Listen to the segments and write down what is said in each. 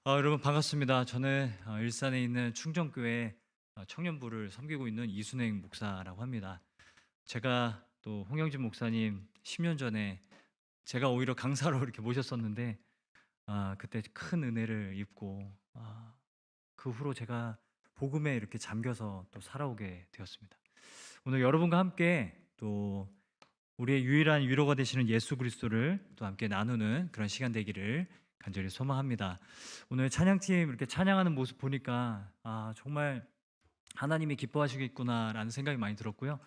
여러분 반갑습니다. 저는 일산에 있는 충정교회 청년부를 섬기고 있는 이순행 목사라고 합니다. 제가 또 홍영진 목사님 10년 전에 제가 오히려 강사로 이렇게 모셨었는데 그때 큰 은혜를 입고 그 후로 제가 복음에 이렇게 잠겨서 또 살아오게 되었습니다. 오늘 여러분과 함께 또 우리의 유일한 위로가 되시는 예수 그리스도를 또 함께 나누는 그런 시간 되기를 간절히 소망합니다. 오늘 찬양팀 이렇게 찬양하는 모습 보니까 정말 하나님이 기뻐하시겠구나라는 생각이 많이 들었고요.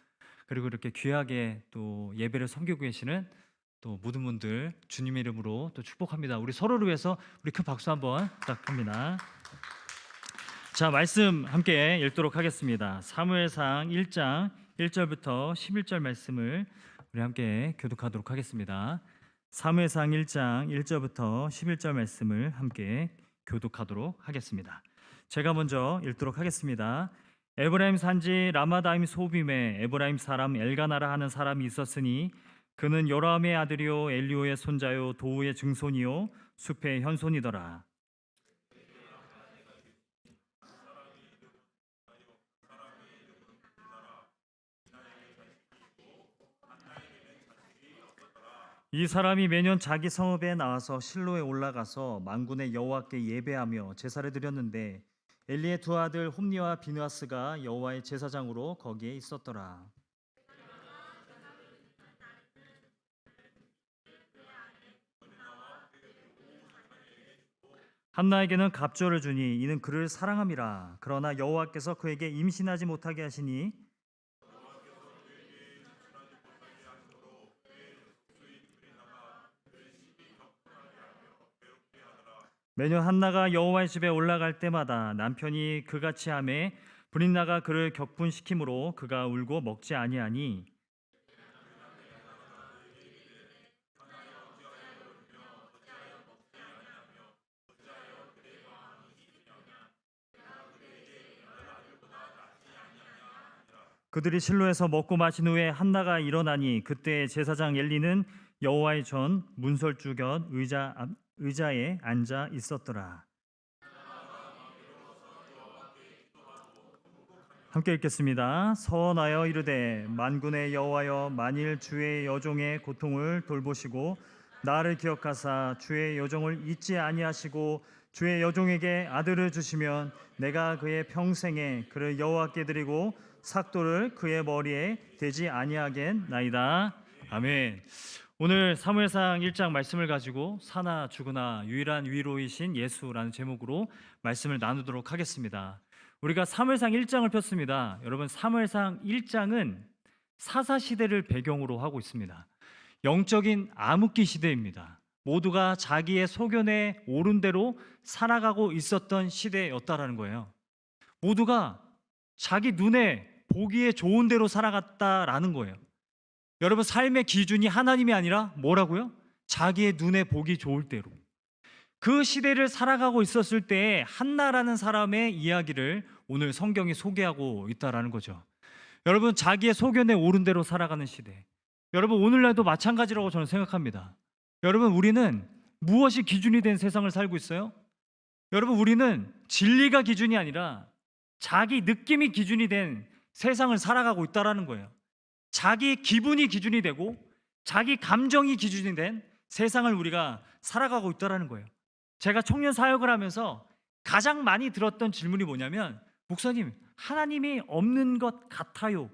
그리고 이렇게 귀하게 또 예배를 섬기고 계시는 또 모든 분들 주님의 이름으로 또 축복합니다. 우리 서로를 위해서 우리 큰 박수 한번 부탁합니다. 자, 말씀 함께 읽도록 하겠습니다. 사무엘상 1장 1절부터 11절 말씀을 우리 함께 교독하도록 하겠습니다. 사무엘상 1장 1절부터 11절 말씀을 함께 교독하도록 하겠습니다. 제가 먼저 읽도록 하겠습니다. 에브라임 산지 라마다임 소빔에 에브라임 사람 엘가나라 하는 사람이 있었으니 그는 요람의 아들이요 엘리오의 손자요 도우의 증손이요 숲의 현손이더라. 이 사람이 매년 자기 성읍에 나와서 실로에 올라가서 만군의 여호와께 예배하며 제사를 드렸는데 엘리의 두 아들 홈니와 비느하스가 여호와의 제사장으로 거기에 있었더라. 한나에게는 갑절을 주니 이는 그를 사랑함이라. 그러나 여호와께서 그에게 임신하지 못하게 하시니 매년 한나가 여호와의 집에 올라갈 때마다 남편이 그같이 하매 브린나가 그를 격분시키므로 그가 울고 먹지 아니하니 그들이 실로에서 먹고 마신 후에 한나가 일어나니 그때 제사장 엘리는 여호와의 전 문설주 곁 의자에 앉아 있었더라. 함께 읽겠습니다. 서원하여 이르되 만군의 여호와여 만일 주의 여종의 고통을 돌보시고 나를 기억하사 주의 여종을 잊지 아니하시고 주의 여종에게 아들을 주시면 내가 그의 평생에 그를 여호와께 드리고 삭도를 그의 머리에 대지 아니하겠나이다. 아멘. 오늘 사무엘상 1장 말씀을 가지고 사나 죽으나 유일한 위로이신 예수라는 제목으로 말씀을 나누도록 하겠습니다. 우리가 사무엘상 1장을 폈습니다. 여러분, 사무엘상 1장은 사사시대를 배경으로 하고 있습니다. 영적인 암흑기 시대입니다. 모두가 자기의 소견에 옳은 대로 살아가고 있었던 시대였다라는 거예요. 모두가 자기 눈에 보기에 좋은 대로 살아갔다라는 거예요. 여러분, 삶의 기준이 하나님이 아니라 뭐라고요? 자기의 눈에 보기 좋을 대로. 그 시대를 살아가고 있었을 때 한나라는 사람의 이야기를 오늘 성경이 소개하고 있다라는 거죠. 여러분, 자기의 소견에 옳은 대로 살아가는 시대. 여러분, 오늘날도 마찬가지라고 저는 생각합니다. 여러분, 우리는 무엇이 기준이 된 세상을 살고 있어요? 여러분, 우리는 진리가 기준이 아니라 자기 느낌이 기준이 된 세상을 살아가고 있다라는 거예요. 자기 기분이 기준이 되고 자기 감정이 기준이 된 세상을 우리가 살아가고 있다라는 거예요. 제가 청년 사역을 하면서 가장 많이 들었던 질문이 뭐냐면, 목사님, 하나님이 없는 것 같아요.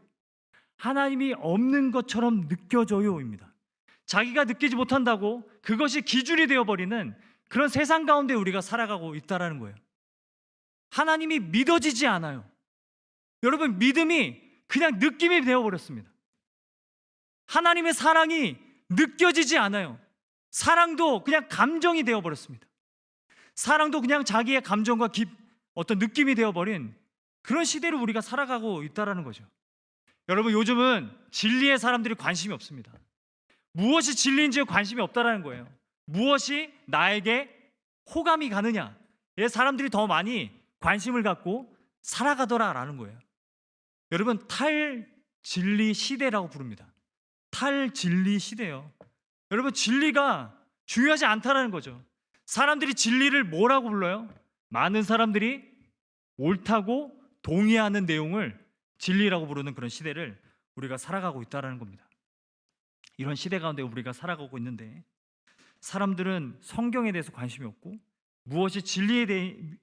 하나님이 없는 것처럼 느껴져요입니다. 자기가 느끼지 못한다고 그것이 기준이 되어버리는 그런 세상 가운데 우리가 살아가고 있다라는 거예요. 하나님이 믿어지지 않아요. 여러분, 믿음이 그냥 느낌이 되어버렸습니다. 하나님의 사랑이 느껴지지 않아요. 사랑도 그냥 감정이 되어버렸습니다. 사랑도 그냥 자기의 감정과 어떤 느낌이 되어버린 그런 시대를 우리가 살아가고 있다는 거죠. 여러분, 요즘은 진리의 사람들이 관심이 없습니다. 무엇이 진리인지에 관심이 없다는 거예요. 무엇이 나에게 호감이 가느냐에 사람들이 더 많이 관심을 갖고 살아가더라라는 거예요. 여러분, 탈진리 시대라고 부릅니다. 탈진리 시대예요. 여러분, 진리가 중요하지 않다라는 거죠. 사람들이 진리를 뭐라고 불러요? 많은 사람들이 옳다고 동의하는 내용을 진리라고 부르는 그런 시대를 우리가 살아가고 있다는 겁니다. 이런 시대 가운데 우리가 살아가고 있는데 사람들은 성경에 대해서 관심이 없고 무엇이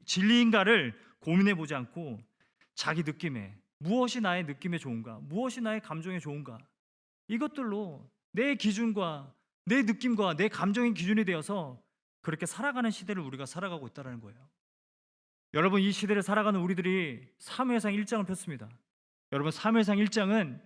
진리인가를 고민해 보지 않고 자기 느낌에, 무엇이 나의 느낌에 좋은가, 무엇이 나의 감정에 좋은가, 이것들로 내 기준과 내 느낌과 내 감정의 기준이 되어서 그렇게 살아가는 시대를 우리가 살아가고 있다는 거예요. 여러분, 이 시대를 살아가는 우리들이 사무엘상 1장을 폈습니다. 여러분, 사무엘상 1장은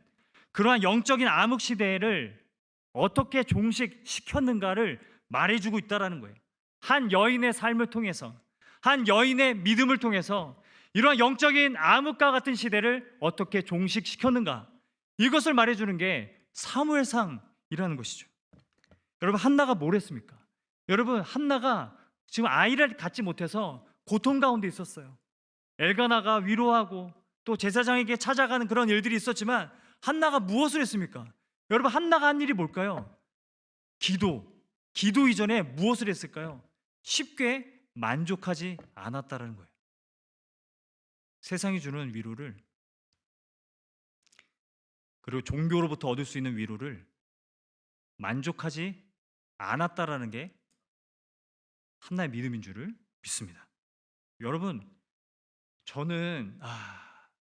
그러한 영적인 암흑 시대를 어떻게 종식시켰는가를 말해주고 있다는 거예요. 한 여인의 삶을 통해서, 한 여인의 믿음을 통해서 이러한 영적인 암흑과 같은 시대를 어떻게 종식시켰는가, 이것을 말해주는 게 사무엘상이라는 것이죠. 여러분, 한나가 뭘 했습니까? 여러분, 한나가 지금 아이를 갖지 못해서 고통 가운데 있었어요. 엘가나가 위로하고 또 제사장에게 찾아가는 그런 일들이 있었지만 한나가 무엇을 했습니까? 여러분, 한나가 한 일이 뭘까요? 기도 이전에 무엇을 했을까요? 쉽게 만족하지 않았다는 거예요. 세상이 주는 위로를, 그리고 종교로부터 얻을 수 있는 위로를 만족하지 않았다라는 게 한나의 믿음인 줄을 믿습니다. 여러분, 저는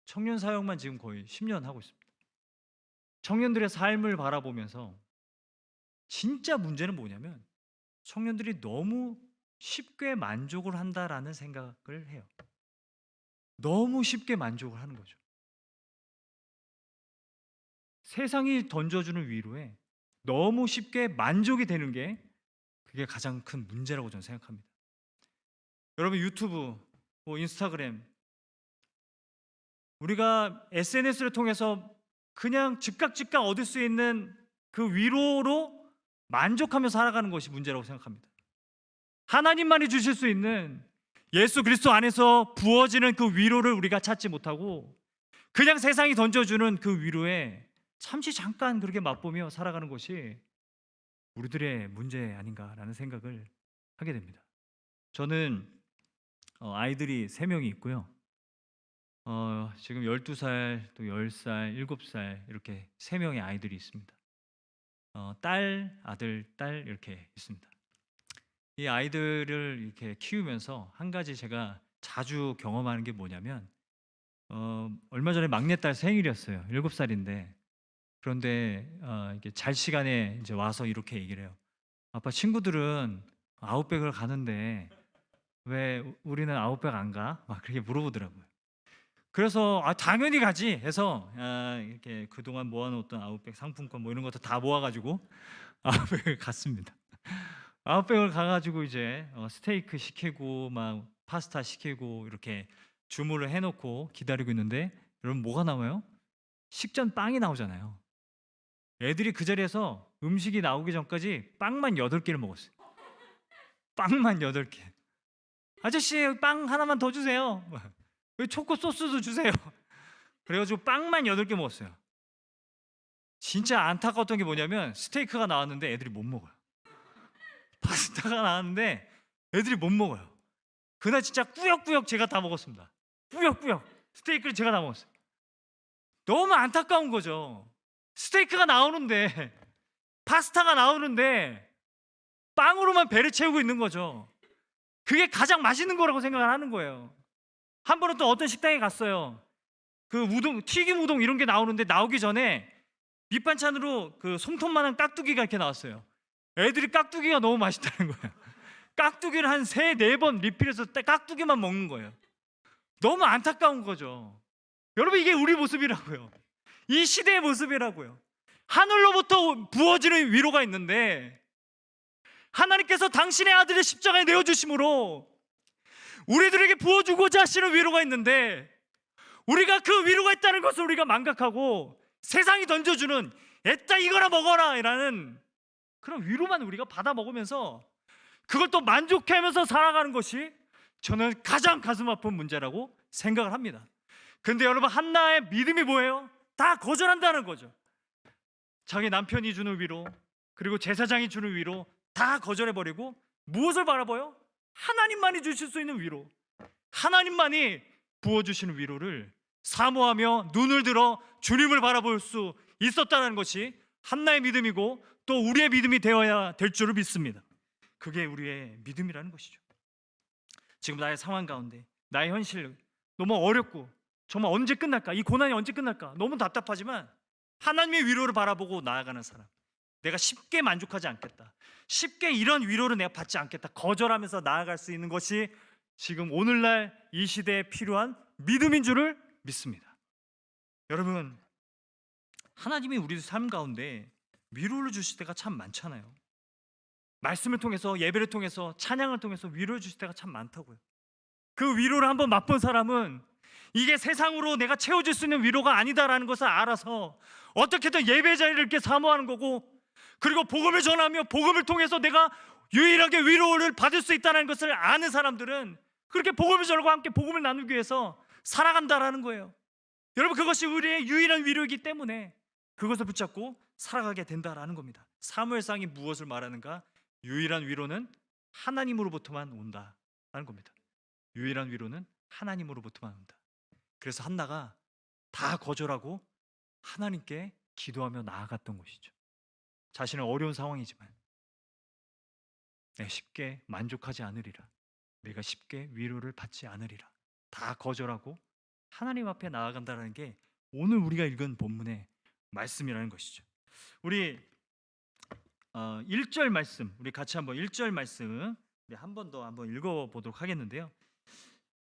청년 사역만 지금 거의 10년 하고 있습니다. 청년들의 삶을 바라보면서 진짜 문제는 뭐냐면 청년들이 너무 쉽게 만족을 한다라는 생각을 해요. 너무 쉽게 만족을 하는 거죠. 세상이 던져주는 위로에 너무 쉽게 만족이 되는 게 그게 가장 큰 문제라고 저는 생각합니다. 여러분, 유튜브, 인스타그램, 우리가 SNS를 통해서 그냥 즉각 얻을 수 있는 그 위로로 만족하며 살아가는 것이 문제라고 생각합니다. 하나님만이 주실 수 있는 예수 그리스도 안에서 부어지는 그 위로를 우리가 찾지 못하고 그냥 세상이 던져주는 그 위로에 잠시 잠깐 그렇게 맛보며 살아가는 것이 우리들의 문제 아닌가라는 생각을 하게 됩니다. 저는 아이들이 3명이 있고요. 지금 12살, 또 10살, 7살 이렇게 3명의 아이들이 있습니다. 딸, 아들, 딸 이렇게 있습니다. 이 아이들을 이렇게 키우면서 한 가지 제가 자주 경험하는 게 뭐냐면 얼마 전에 막내딸 생일이었어요. 7살인데 그런데 이렇게 잘 시간에 이제 와서 이렇게 얘기를 해요. 아빠, 친구들은 아웃백을 가는데 왜 우리는 아웃백 안 가? 막 그렇게 물어보더라고요. 그래서 당연히 가지 해서 이렇게 그동안 모아놓았던 아웃백 상품권 뭐 이런 것도 다 모아가지고 아웃백을 갔습니다. 아웃백을 가가지고 이제 스테이크 시키고 막 파스타 시키고 이렇게 주문을 해놓고 기다리고 있는데 여러분, 뭐가 나와요? 식전 빵이 나오잖아요. 애들이 그 자리에서 음식이 나오기 전까지 빵만 8개를 먹었어요. 빵만 8개. 아저씨, 빵 하나만 더 주세요. 왜 초코 소스도 주세요. 그래가지고 빵만 8개 먹었어요. 진짜 안타까웠던 게 뭐냐면 스테이크가 나왔는데 애들이 못 먹어요. 파스타가 나왔는데 애들이 못 먹어요. 그날 진짜 꾸역꾸역 제가 다 먹었습니다. 꾸역꾸역 스테이크를 제가 다 먹었어요. 너무 안타까운 거죠. 스테이크가 나오는데, 파스타가 나오는데 빵으로만 배를 채우고 있는 거죠. 그게 가장 맛있는 거라고 생각을 하는 거예요. 한 번은 또 어떤 식당에 갔어요. 그 우동, 튀김 우동 이런 게 나오는데 나오기 전에 밑반찬으로 그 솜톱만한 깍두기가 이렇게 나왔어요. 애들이 깍두기가 너무 맛있다는 거예요. 깍두기를 한 3-4번 리필해서 깍두기만 먹는 거예요. 너무 안타까운 거죠. 여러분, 이게 우리 모습이라고요. 이 시대의 모습이라고요. 하늘로부터 부어지는 위로가 있는데 하나님께서 당신의 아들을 십자가에 내어주심으로 우리들에게 부어주고자 하시는 위로가 있는데 우리가 그 위로가 있다는 것을 우리가 망각하고 세상이 던져주는 애따 이거나 먹어라 라는 그런 위로만 우리가 받아 먹으면서 그걸 또 만족해하면서 살아가는 것이 저는 가장 가슴 아픈 문제라고 생각을 합니다. 근데 여러분, 한나의 믿음이 뭐예요? 다 거절한다는 거죠. 자기 남편이 주는 위로, 그리고 제사장이 주는 위로 다 거절해버리고 무엇을 바라봐요? 하나님만이 주실 수 있는 위로, 하나님만이 부어주시는 위로를 사모하며 눈을 들어 주님을 바라볼 수 있었다는 것이 한나의 믿음이고 또 우리의 믿음이 되어야 될 줄을 믿습니다. 그게 우리의 믿음이라는 것이죠. 지금 나의 상황 가운데, 나의 현실 너무 어렵고 정말 언제 끝날까? 이 고난이 언제 끝날까? 너무 답답하지만 하나님의 위로를 바라보고 나아가는 사람, 내가 쉽게 만족하지 않겠다, 쉽게 이런 위로를 내가 받지 않겠다, 거절하면서 나아갈 수 있는 것이 지금 오늘날 이 시대에 필요한 믿음인 줄을 믿습니다. 여러분, 하나님이 우리 삶 가운데 위로를 주실 때가 참 많잖아요. 말씀을 통해서, 예배를 통해서, 찬양을 통해서 위로를 주실 때가 참 많다고요. 그 위로를 한번 맛본 사람은 이게 세상으로 내가 채워줄 수 있는 위로가 아니다라는 것을 알아서 어떻게든 예배 자리를 이렇게 사모하는 거고, 그리고 복음을 전하며 복음을 통해서 내가 유일하게 위로를 받을 수 있다는 것을 아는 사람들은 그렇게 복음을 전하고 함께 복음을 나누기 위해서 살아간다라는 거예요. 여러분, 그것이 우리의 유일한 위로이기 때문에 그것을 붙잡고 살아가게 된다라는 겁니다. 사무엘상이 무엇을 말하는가? 유일한 위로는 하나님으로부터만 온다라는 겁니다. 유일한 위로는 하나님으로부터만 온다. 그래서 한나가 다 거절하고 하나님께 기도하며 나아갔던 것이죠. 자신은 어려운 상황이지만 내가 쉽게 만족하지 않으리라, 내가 쉽게 위로를 받지 않으리라, 다 거절하고 하나님 앞에 나아간다는 게 오늘 우리가 읽은 본문의 말씀이라는 것이죠. 우리 1절 말씀, 우리 같이 한번 1절 말씀 한 번 더 한번 읽어보도록 하겠는데요.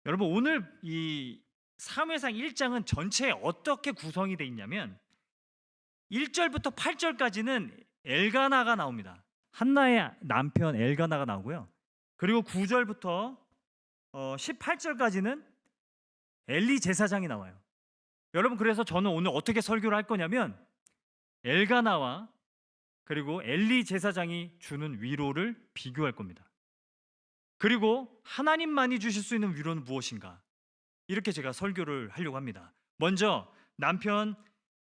여러분, 오늘 이 사무엘상 1장은 전체에 어떻게 구성이 되어 있냐면 1절부터 8절까지는 엘가나가 나옵니다. 한나의 남편 엘가나가 나오고요. 그리고 9절부터 18절까지는 엘리 제사장이 나와요. 여러분, 그래서 저는 오늘 어떻게 설교를 할 거냐면 엘가나와 그리고 엘리 제사장이 주는 위로를 비교할 겁니다. 그리고 하나님만이 주실 수 있는 위로는 무엇인가, 이렇게 제가 설교를 하려고 합니다. 먼저 남편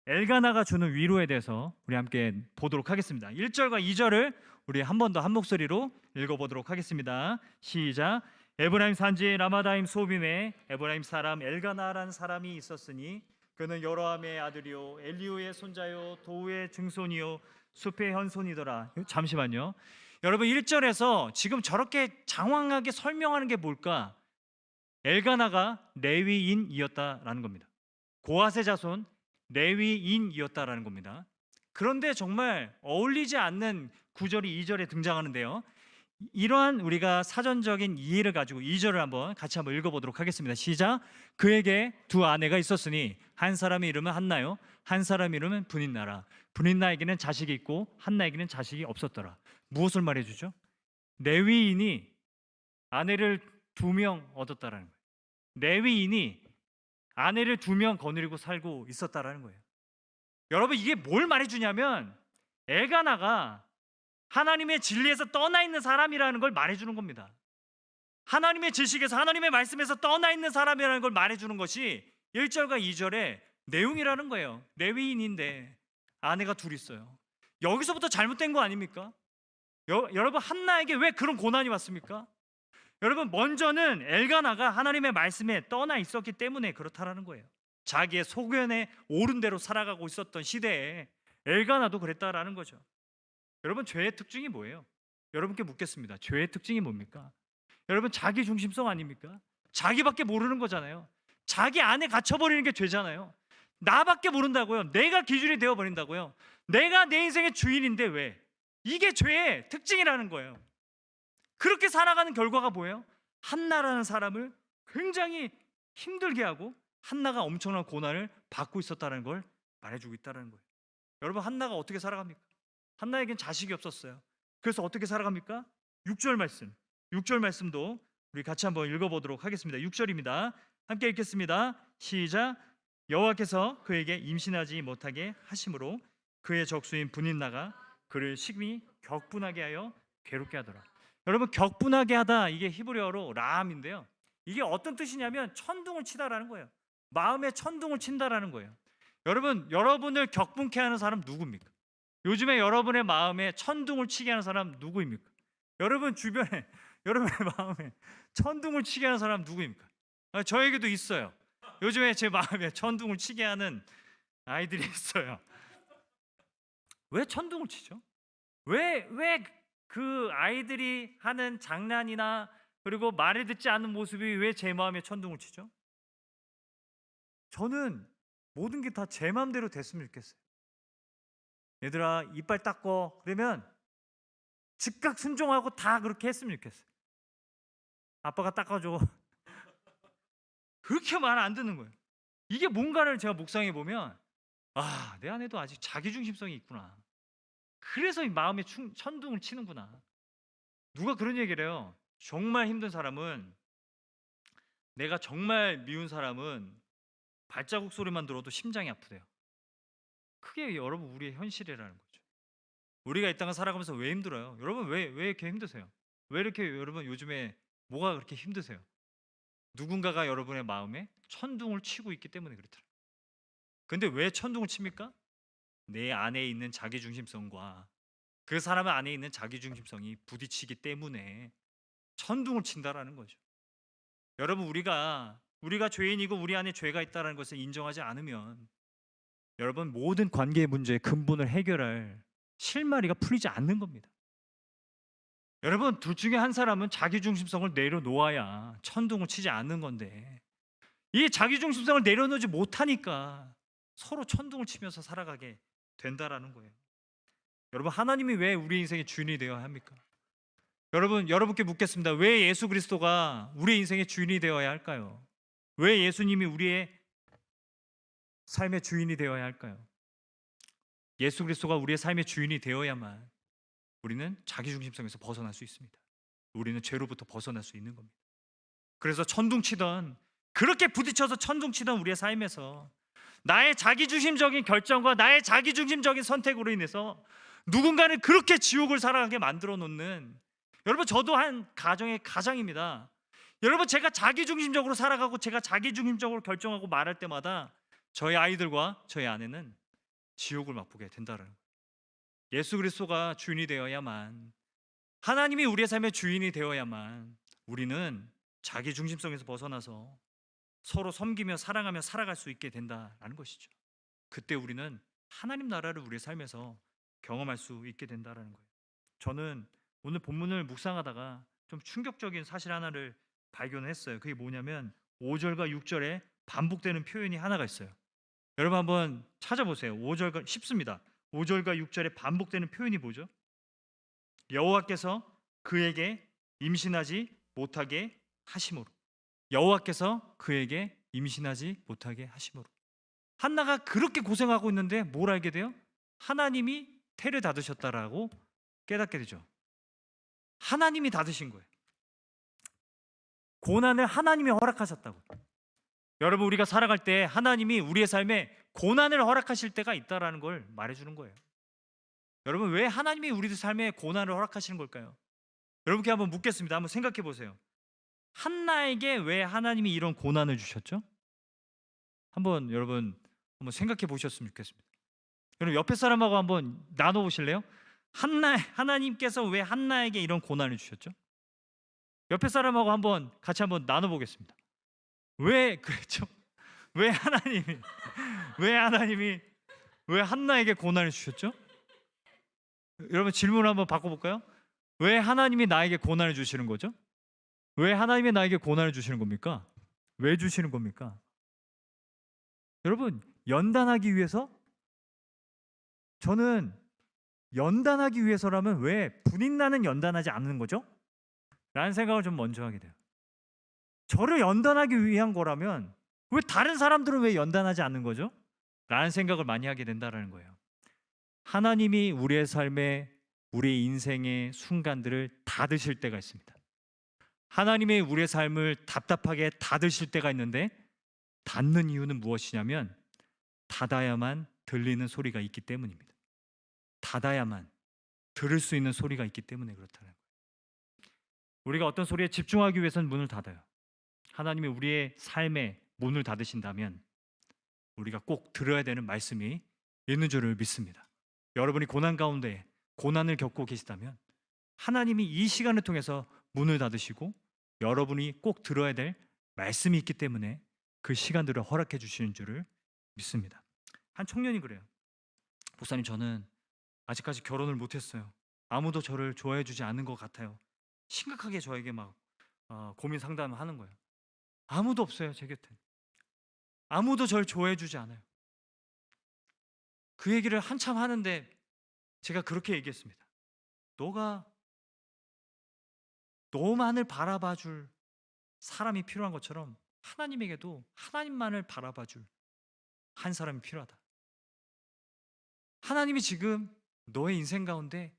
엘가나가 주는 위로에 대해서 우리 함께 보도록 하겠습니다. 1절과 2절을 우리 한 번 더 한 목소리로 읽어보도록 하겠습니다. 시작. 에브라임 산지 라마다임 소빔에 에브라임 사람 엘가나라는 사람이 있었으니 그는 여로함의 아들이요 엘리후의 손자요 도우의 증손이요 숲의 현손이더라. 잠시만요. 여러분, 1절에서 지금 저렇게 장황하게 설명하는 게 뭘까? 엘가나가 레위인이었다라는 겁니다. 고핫의 자손 레위인이었다라는 겁니다. 그런데 정말 어울리지 않는 구절이 2절에 등장하는데요. 이러한 우리가 사전적인 이해를 가지고 2절을 한번 같이 한번 읽어보도록 하겠습니다. 시작. 그에게 두 아내가 있었으니 한 사람의 이름은 한나요, 한 사람의 이름은 브닌나라. 브닌나에게는 자식이 있고 한나에게는 자식이 없었더라. 무엇을 말해주죠? 레위인이 아내를 2명 얻었다라는 거예요. 레위인이 아내를 2명 거느리고 살고 있었다라는 거예요. 여러분, 이게 뭘 말해주냐면 엘가나가 하나님의 진리에서 떠나 있는 사람이라는 걸 말해주는 겁니다. 하나님의 지식에서, 하나님의 말씀에서 떠나 있는 사람이라는 걸 말해주는 것이 1절과 2절의 내용이라는 거예요. 레위인인데 아내가 둘 있어요. 여기서부터 잘못된 거 아닙니까? 여러분, 한나에게 왜 그런 고난이 왔습니까? 여러분, 먼저는 엘가나가 하나님의 말씀에 떠나 있었기 때문에 그렇다라는 거예요. 자기의 소견에 옳은 대로 살아가고 있었던 시대에 엘가나도 그랬다라는 거죠. 여러분, 죄의 특징이 뭐예요? 여러분께 묻겠습니다. 죄의 특징이 뭡니까? 여러분, 자기 중심성 아닙니까? 자기밖에 모르는 거잖아요. 자기 안에 갇혀버리는 게 죄잖아요. 나밖에 모른다고요. 내가 기준이 되어버린다고요. 내가 내 인생의 주인인데 왜? 이게 죄의 특징이라는 거예요. 그렇게 살아가는 결과가 뭐예요? 한나라는 사람을 굉장히 힘들게 하고 한나가 엄청난 고난을 받고 있었다는 걸 말해주고 있다는 거예요. 여러분, 한나가 어떻게 살아갑니까? 한나에겐 자식이 없었어요. 그래서 어떻게 살아갑니까? 6절 말씀, 6절 말씀도 우리 같이 한번 읽어보도록 하겠습니다. 6절입니다. 함께 읽겠습니다. 시작. 여호와께서 그에게 임신하지 못하게 하심으로 그의 적수인 브닌나가 그를 심히 격분하게 하여 괴롭게 하더라. 여러분, 격분하게 하다, 이게 히브리어로 라함인데요. 이게 어떤 뜻이냐면 천둥을 치다라는 거예요. 마음에 천둥을 친다라는 거예요. 여러분, 여러분을 격분케 하는 사람 누구입니까? 요즘에 여러분의 마음에 천둥을 치게 하는 사람 누구입니까? 여러분 주변에 여러분의 마음에 천둥을 치게 하는 사람 누구입니까? 저에게도 있어요. 요즘에 제 마음에 천둥을 치게 하는 아이들이 있어요. 왜 천둥을 치죠? 왜 그 아이들이 하는 장난이나 그리고 말을 듣지 않는 모습이 왜 제 마음에 천둥을 치죠? 저는 모든 게 다 제 마음대로 됐으면 좋겠어요. 얘들아 이빨 닦고 그러면 즉각 순종하고 다 그렇게 했으면 좋겠어요. 아빠가 닦아줘. 그렇게 말 안 듣는 거예요. 이게 뭔가를 제가 묵상해 보면 내 안에도 아직 자기중심성이 있구나. 그래서 이 마음에 천둥을 치는구나. 누가 그런 얘기를 해요. 정말 힘든 사람은, 내가 정말 미운 사람은 발자국 소리만 들어도 심장이 아프대요. 그게 여러분 우리의 현실이라는 거죠. 우리가 이 땅을 살아가면서 왜 힘들어요? 여러분 왜 이렇게 힘드세요? 왜 이렇게 여러분 요즘에 뭐가 그렇게 힘드세요? 누군가가 여러분의 마음에 천둥을 치고 있기 때문에 그렇더라고요. 근데 왜 천둥을 칩니까? 내 안에 있는 자기중심성과 그 사람 안에 있는 자기중심성이 부딪히기 때문에 천둥을 친다라는 거죠. 여러분 우리가 죄인이고 우리 안에 죄가 있다는 것을 인정하지 않으면 여러분 모든 관계의 문제의 근본을 해결할 실마리가 풀리지 않는 겁니다. 여러분 둘 중에 한 사람은 자기중심성을 내려놓아야 천둥을 치지 않는 건데 이 자기중심성을 내려놓지 못하니까 서로 천둥을 치면서 살아가게 된다라는 거예요. 여러분 하나님이 왜 우리 인생의 주인이 되어야 합니까? 여러분께 묻겠습니다. 왜 예수 그리스도가 우리 인생의 주인이 되어야 할까요? 왜 예수님이 우리의 삶의 주인이 되어야 할까요? 예수 그리스도가 우리의 삶의 주인이 되어야만 우리는 자기중심성에서 벗어날 수 있습니다. 우리는 죄로부터 벗어날 수 있는 겁니다. 그래서 그렇게 부딪혀서 천둥치던 우리의 삶에서 나의 자기중심적인 결정과 나의 자기중심적인 선택으로 인해서 누군가는 그렇게 지옥을 살아가게 만들어 놓는, 여러분 저도 한 가정의 가장입니다. 여러분 제가 자기중심적으로 살아가고 제가 자기중심적으로 결정하고 말할 때마다 저희 아이들과 저희 아내는 지옥을 맛보게 된다는 거예요. 예수 그리스도가 주인이 되어야만, 하나님이 우리의 삶의 주인이 되어야만 우리는 자기중심성에서 벗어나서 서로 섬기며 사랑하며 살아갈 수 있게 된다는 것이죠. 그때 우리는 하나님 나라를 우리의 삶에서 경험할 수 있게 된다는 거예요. 저는 오늘 본문을 묵상하다가 좀 충격적인 사실 하나를 발견했어요. 그게 뭐냐면 5절과 6절에 반복되는 표현이 하나가 있어요. 여러분 한번 찾아보세요. 5절과 쉽습니다. 5절과 6절에 반복되는 표현이 뭐죠? 여호와께서 그에게 임신하지 못하게 하심으로. 여호와께서 그에게 임신하지 못하게 하심으로. 한나가 그렇게 고생하고 있는데 뭘 알게 돼요? 하나님이 태를 닫으셨다라고 깨닫게 되죠. 하나님이 닫으신 거예요. 고난을 하나님이 허락하셨다고. 여러분 우리가 살아갈 때 하나님이 우리의 삶에 고난을 허락하실 때가 있다라는 걸 말해주는 거예요. 여러분 왜 하나님이 우리들 삶에 고난을 허락하시는 걸까요? 여러분께 한번 묻겠습니다. 한번 생각해 보세요. 한나에게 왜 하나님이 이런 고난을 주셨죠? 여러분 한번 생각해 보셨으면 좋겠습니다. 여러분 옆에 사람하고 한번 나눠 보실래요? 하나님께서 왜 한나에게 이런 고난을 주셨죠? 옆에 사람하고 같이 한번 나눠 보겠습니다. 왜 그랬죠? 왜 하나님이 왜 한나에게 고난을 주셨죠? 여러분 질문을 한번 바꿔볼까요? 왜 하나님이 나에게 고난을 주시는 거죠? 왜 하나님이 나에게 고난을 주시는 겁니까? 왜 주시는 겁니까? 여러분 연단하기 위해서? 저는 연단하기 위해서라면 왜 분인나는 연단하지 않는 거죠? 라는 생각을 좀 먼저 하게 돼요. 저를 연단하기 위한 거라면 왜 다른 사람들은 왜 연단하지 않는 거죠? 라는 생각을 많이 하게 된다는 거예요. 하나님이 우리의 삶에 우리의 인생의 순간들을 닫으실 때가 있습니다. 하나님의 우리의 삶을 답답하게 닫으실 때가 있는데 닫는 이유는 무엇이냐면 닫아야만 들리는 소리가 있기 때문입니다. 닫아야만 들을 수 있는 소리가 있기 때문에 그렇다는 거예요. 우리가 어떤 소리에 집중하기 위해서는 문을 닫아요. 하나님이 우리의 삶에 문을 닫으신다면 우리가 꼭 들어야 되는 말씀이 있는 줄을 믿습니다. 여러분이 고난 가운데 고난을 겪고 계시다면 하나님이 이 시간을 통해서 문을 닫으시고 여러분이 꼭 들어야 될 말씀이 있기 때문에 그 시간들을 허락해 주시는 줄을 믿습니다. 한 청년이 그래요. 목사님, 저는 아직까지 결혼을 못했어요. 아무도 저를 좋아해 주지 않는 것 같아요. 심각하게 저에게 막 고민 상담을 하는 거예요. 아무도 없어요, 제 곁에. 아무도 저를 좋아해 주지 않아요. 그 얘기를 한참 하는데 제가 그렇게 얘기했습니다. 너가 너만을 바라봐 줄 사람이 필요한 것처럼 하나님에게도 하나님만을 바라봐 줄 한 사람이 필요하다. 하나님이 지금 너의 인생 가운데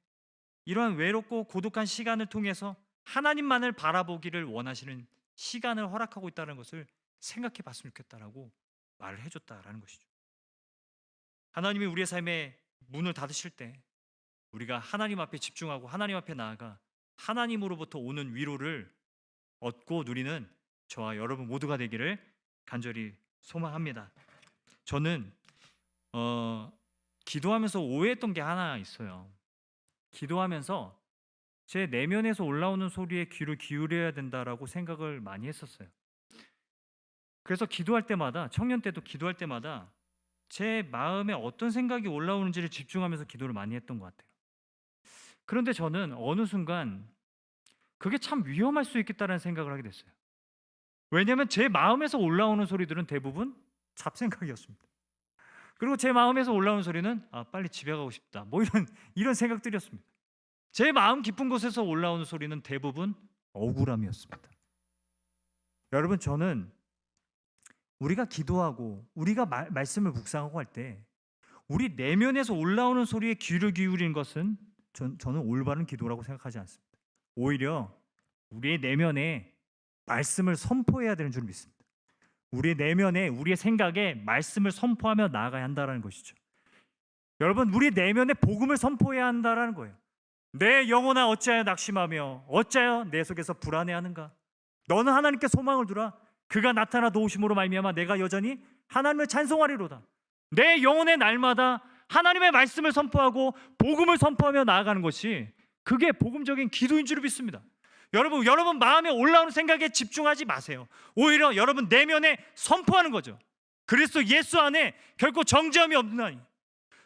이러한 외롭고 고독한 시간을 통해서 하나님만을 바라보기를 원하시는 시간을 허락하고 있다는 것을 생각해 봤으면 좋겠다라고 말을 해줬다라는 것이죠. 하나님이 우리의 삶에 문을 닫으실 때 우리가 하나님 앞에 집중하고 하나님 앞에 나아가 하나님으로부터 오는 위로를 얻고 누리는 저와 여러분 모두가 되기를 간절히 소망합니다. 저는 기도하면서 오해했던 게 하나 있어요. 기도하면서 제 내면에서 올라오는 소리에 귀를 기울여야 된다라고 생각을 많이 했었어요. 그래서 기도할 때마다, 청년 때도 기도할 때마다 제 마음에 어떤 생각이 올라오는지를 집중하면서 기도를 많이 했던 것 같아요. 그런데 저는 어느 순간 그게 참 위험할 수 있겠다는 생각을 하게 됐어요. 왜냐하면 제 마음에서 올라오는 소리들은 대부분 잡생각이었습니다. 그리고 제 마음에서 올라오는 소리는 빨리 집에 가고 싶다, 뭐 이런 생각들이었습니다. 제 마음 깊은 곳에서 올라오는 소리는 대부분 억울함이었습니다. 여러분, 저는 우리가 기도하고 우리가 말씀을 묵상하고 할 때 우리 내면에서 올라오는 소리에 귀를 기울이는 것은 저는 올바른 기도라고 생각하지 않습니다. 오히려 우리의 내면에 말씀을 선포해야 되는 줄 믿습니다. 우리의 내면에, 우리의 생각에 말씀을 선포하며 나아가야 한다는 것이죠. 여러분, 우리 내면에 복음을 선포해야 한다는 거예요. 내 영혼아 어찌하여 낙심하며 어찌하여 내 속에서 불안해하는가? 너는 하나님께 소망을 두라. 그가 나타나 도우심으로 말미암아 내가 여전히 하나님을 찬송하리로다. 내 영혼의 날마다 하나님의 말씀을 선포하고 복음을 선포하며 나아가는 것이, 그게 복음적인 기도인 줄 믿습니다. 여러분 마음에 올라오는 생각에 집중하지 마세요. 오히려 여러분 내면에 선포하는 거죠. 그리스도 예수 안에 결코 정죄함이 없나니,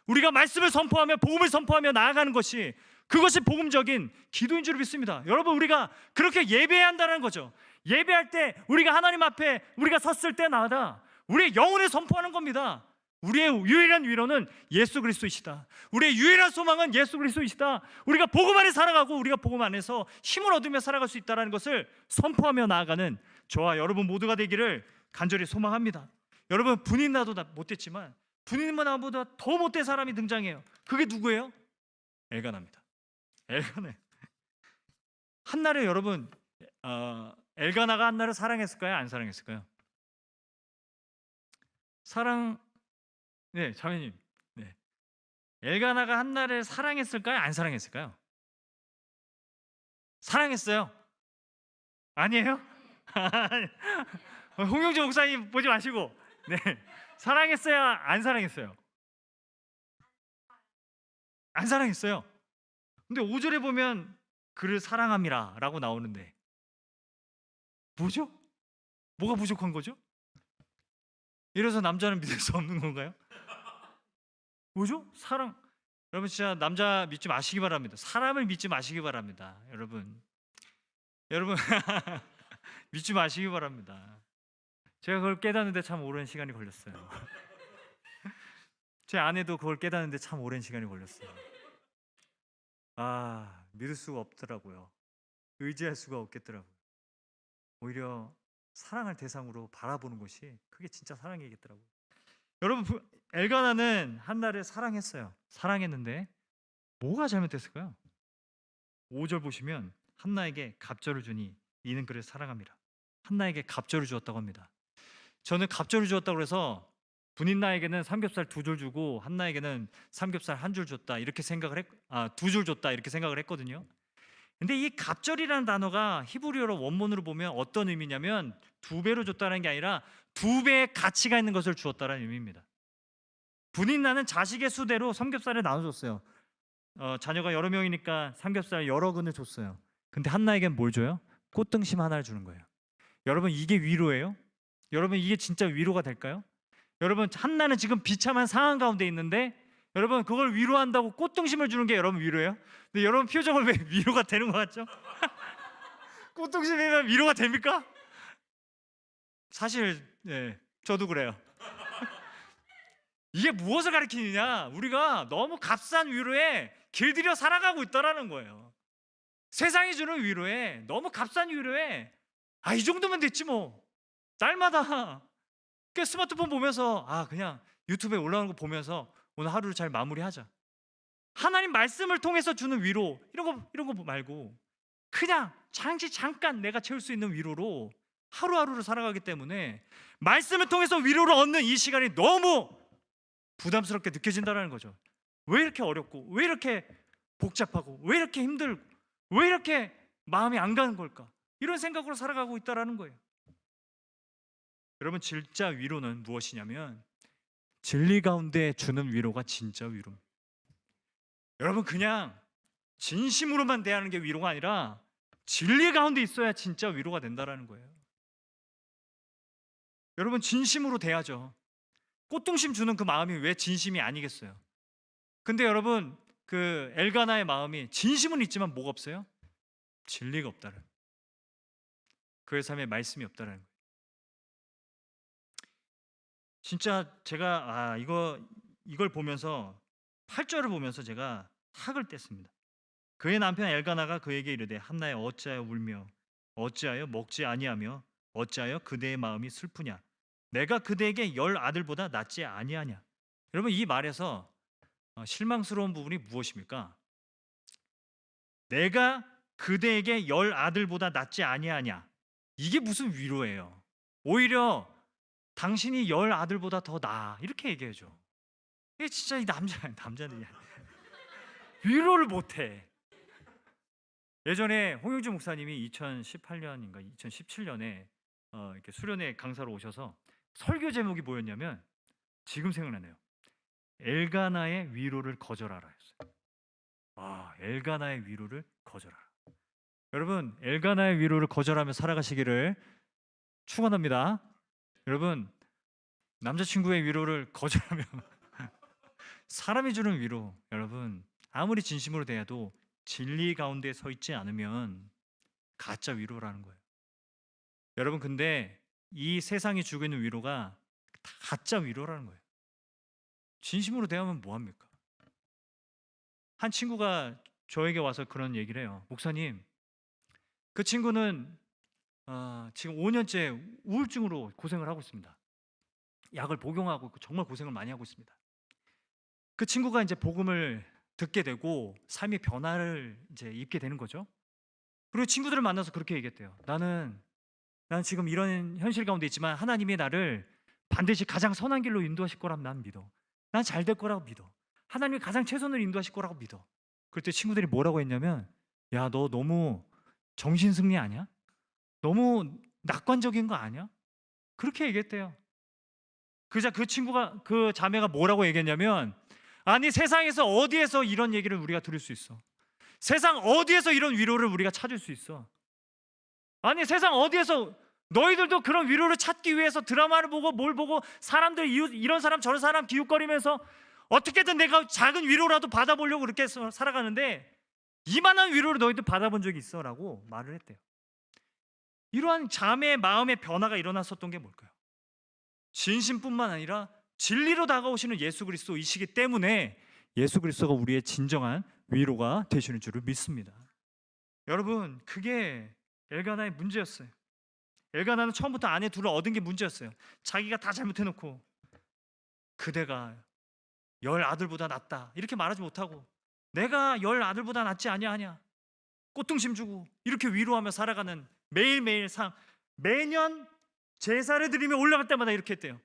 우리가 말씀을 선포하며 복음을 선포하며 나아가는 것이, 그것이 복음적인 기도인 줄 믿습니다. 여러분, 우리가 그렇게 예배해야 한다는 거죠. 예배할 때 우리가 하나님 앞에 우리가 섰을 때마다 우리의 영혼을 선포하는 겁니다. 우리의 유일한 위로는 예수 그리스도이시다. 우리의 유일한 소망은 예수 그리스도이시다. 우리가 복음 안에 살아가고 우리가 복음 안에서 힘을 얻으며 살아갈 수 있다는 것을 선포하며 나아가는 저와 여러분 모두가 되기를 간절히 소망합니다. 여러분, 분인 나도 못됐지만 분인 나보다 더 못된 사람이 등장해요. 그게 누구예요? 엘가나입니다. 엘가나. 한나를, 여러분, 엘가나가 한나를 사랑했을까요? 안 사랑했을까요? 네, 자매님. 네. 엘가나가 한나를 사랑했을까요? 안 사랑했을까요? 사랑했어요. 아니에요? 홍영재 목사님 보지 마시고. 네. 사랑했어요? 안 사랑했어요? 안 사랑했어요. 근데 5절에 보면 그를 사랑함이라 라고 나오는데 뭐죠? 뭐가 부족한 거죠? 이래서 남자는 믿을 수 없는 건가요? 뭐죠? 사랑. 여러분, 진짜 남자 믿지 마시기 바랍니다. 사람을 믿지 마시기 바랍니다. 여러분 믿지 마시기 바랍니다. 제가 그걸 깨닫는데 참 오랜 시간이 걸렸어요. 제 아내도 그걸 깨닫는데 참 오랜 시간이 걸렸어요. 믿을 수가 없더라고요. 의지할 수가 없겠더라고요. 오히려 사랑을 대상으로 바라보는 것이, 그게 진짜 사랑이겠더라고요. 여러분, 엘가나는 한나를 사랑했어요. 사랑했는데 뭐가 잘못됐을까요? 5절 보시면 한나에게 갑절을 주니 이는 그를 사랑함이라. 한나에게 갑절을 주었다고 합니다. 저는 갑절을 주었다고 해서 분인나에게는 삼겹살 2줄 주고 한나에게는 삼겹살 1줄 줬다 이렇게 생각을 2줄 줬다 이렇게 생각을 했거든요. 근데 이 갑절이라는 단어가 히브리어로 원문으로 보면 어떤 의미냐면 2배로 줬다는 게 아니라 2배의 가치가 있는 것을 주었다는 의미입니다. 분인나는 자식의 수대로 삼겹살을 나눠줬어요. 자녀가 여러 명이니까 삼겹살 여러 근을 줬어요. 근데 한나에겐 뭘 줘요? 꽃등심 하나를 주는 거예요. 여러분 이게 위로예요? 여러분 이게 진짜 위로가 될까요? 여러분 한나는 지금 비참한 상황 가운데 있는데 여러분 그걸 위로한다고 꽃등심을 주는 게 여러분 위로예요? 근데 여러분 표정은 왜 위로가 되는 것 같죠? 꽃등심이면 위로가 됩니까? 사실 저도 그래요. 이게 무엇을 가리키느냐? 우리가 너무 값싼 위로에 길들여 살아가고 있다라는 거예요. 세상이 주는 위로에 너무 값싼 위로에 이 정도면 됐지 뭐. 날마다 그 스마트폰 보면서 그냥 유튜브에 올라오는 거 보면서 오늘 하루를 잘 마무리하자. 하나님 말씀을 통해서 주는 위로 이런 거 말고 그냥 잠깐 내가 채울 수 있는 위로로 하루하루를 살아가기 때문에 말씀을 통해서 위로를 얻는 이 시간이 너무 부담스럽게 느껴진다는 거죠. 왜 이렇게 어렵고 왜 이렇게 복잡하고 왜 이렇게 힘들고 왜 이렇게 마음이 안 가는 걸까? 이런 생각으로 살아가고 있다는 거예요. 여러분 진짜 위로는 무엇이냐면 진리 가운데 주는 위로가 진짜 위로입니다. 여러분 그냥 진심으로만 대하는 게 위로가 아니라 진리 가운데 있어야 진짜 위로가 된다는 거예요. 여러분 진심으로 대하죠. 꽃등심 주는 그 마음이 왜 진심이 아니겠어요? 근데 여러분 그 엘가나의 마음이 진심은 있지만 뭐가 없어요? 진리가 없다는, 그의 삶에 말씀이 없다는 거예요. 진짜 제가 이걸 보면서 8절을 보면서 제가 학을 뗐습니다. 그의 남편 엘가나가 그에게 이르되 한나여 어찌하여 울며 어찌하여 먹지 아니하며 어찌하여 그대의 마음이 슬프냐? 내가 그대에게 10 아들보다 낫지 아니하냐? 여러분 이 말에서 실망스러운 부분이 무엇입니까? 내가 그대에게 10 아들보다 낫지 아니하냐? 이게 무슨 위로예요? 오히려 당신이 10 아들보다 더 나아 이렇게 얘기해줘. 이게 진짜 이 남자들이 위로를 못해. 예전에 홍영주 목사님이 2018년인가 2017년에 이렇게 수련회 강사로 오셔서 설교 제목이 뭐였냐면 지금 생각나네요. 엘가나의 위로를 거절하라였어요. 엘가나의 위로를 거절하라. 여러분 엘가나의 위로를 거절하며 살아가시기를 축원합니다. 여러분 남자친구의 위로를 거절하며 사람이 주는 위로, 여러분 아무리 진심으로 대해도 진리 가운데 서 있지 않으면 가짜 위로라는 거예요. 여러분 근데 이 세상이 주고 있는 위로가 다 가짜 위로라는 거예요. 진심으로 대하면 뭐합니까? 한 친구가 저에게 와서 그런 얘기를 해요. 목사님, 그 친구는 지금 5년째 우울증으로 고생을 하고 있습니다. 약을 복용하고 정말 고생을 많이 하고 있습니다. 그 친구가 이제 복음을 듣게 되고 삶의 변화를 이제 입게 되는 거죠. 그리고 친구들을 만나서 그렇게 얘기했대요. 나는 지금 이런 현실 가운데 있지만 하나님이 나를 반드시 가장 선한 길로 인도하실 거라고 난 믿어. 난 잘 될 거라고 믿어. 하나님이 가장 최선을 인도하실 거라고 믿어. 그때 친구들이 뭐라고 했냐면, 야, 너 너무 정신승리 아니야? 너무 낙관적인 거 아니야? 그렇게 얘기했대요. 그 친구가, 그 자매가 뭐라고 얘기했냐면, 아니 세상에서 어디에서 이런 얘기를 우리가 들을 수 있어? 세상 어디에서 이런 위로를 우리가 찾을 수 있어? 아니 세상 어디에서 너희들도 그런 위로를 찾기 위해서 드라마를 보고 뭘 보고 사람들 이런 사람 저런 사람 기웃거리면서 어떻게든 내가 작은 위로라도 받아보려고 그렇게 살아가는데 이만한 위로를 너희들 받아본 적이 있어? 라고 말을 했대요. 이러한 자매의 마음의 변화가 일어났었던 게 뭘까요? 진심뿐만 아니라 진리로 다가오시는 예수 그리스도이시기 때문에 예수 그리스도가 우리의 진정한 위로가 되시는 줄을 믿습니다. 여러분 그게 엘가나의 문제였어요. 엘가나는 처음부터 아내 둘을 얻은 게 문제였어요. 자기가 다 잘못해놓고 그대가 10 아들보다 낫다 이렇게 말하지 못하고 내가 10 아들보다 낫지 아니하냐 꽃등심 주고 이렇게 위로하며 살아가는 매일매일 삶, 매년 제사를 드리며 올라갈 때마다 이렇게 했대요.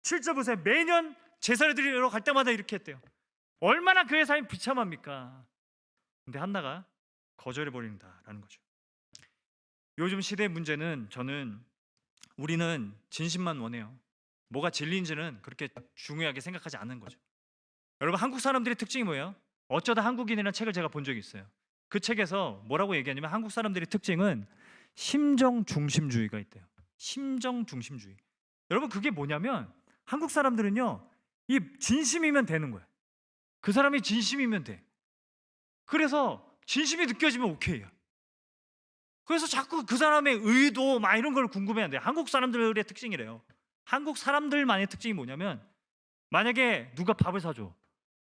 7절 보세요. 매년 제사를 드리러 갈 때마다 이렇게 했대요. 얼마나 그의 삶이 비참합니까? 근데 한나가 거절해버린다라는 거죠. 요즘 시대의 문제는 우리는 진심만 원해요. 뭐가 진리인지는 그렇게 중요하게 생각하지 않는 거죠. 여러분 한국 사람들의 특징이 뭐예요? 어쩌다 한국인이라는 책을 제가 본 적이 있어요. 그 책에서 뭐라고 얘기하냐면 한국 사람들의 특징은 심정 중심주의가 있대요. 심정 중심주의. 여러분 그게 뭐냐면 한국 사람들은요, 이 진심이면 되는 거예요. 그 사람이 진심이면 돼. 그래서 진심이 느껴지면 오케이야. 그래서 자꾸 그 사람의 의도 막 이런 걸 궁금해한대요. 한국 사람들의 특징이래요. 한국 사람들만의 특징이 뭐냐면 만약에 누가 밥을 사줘.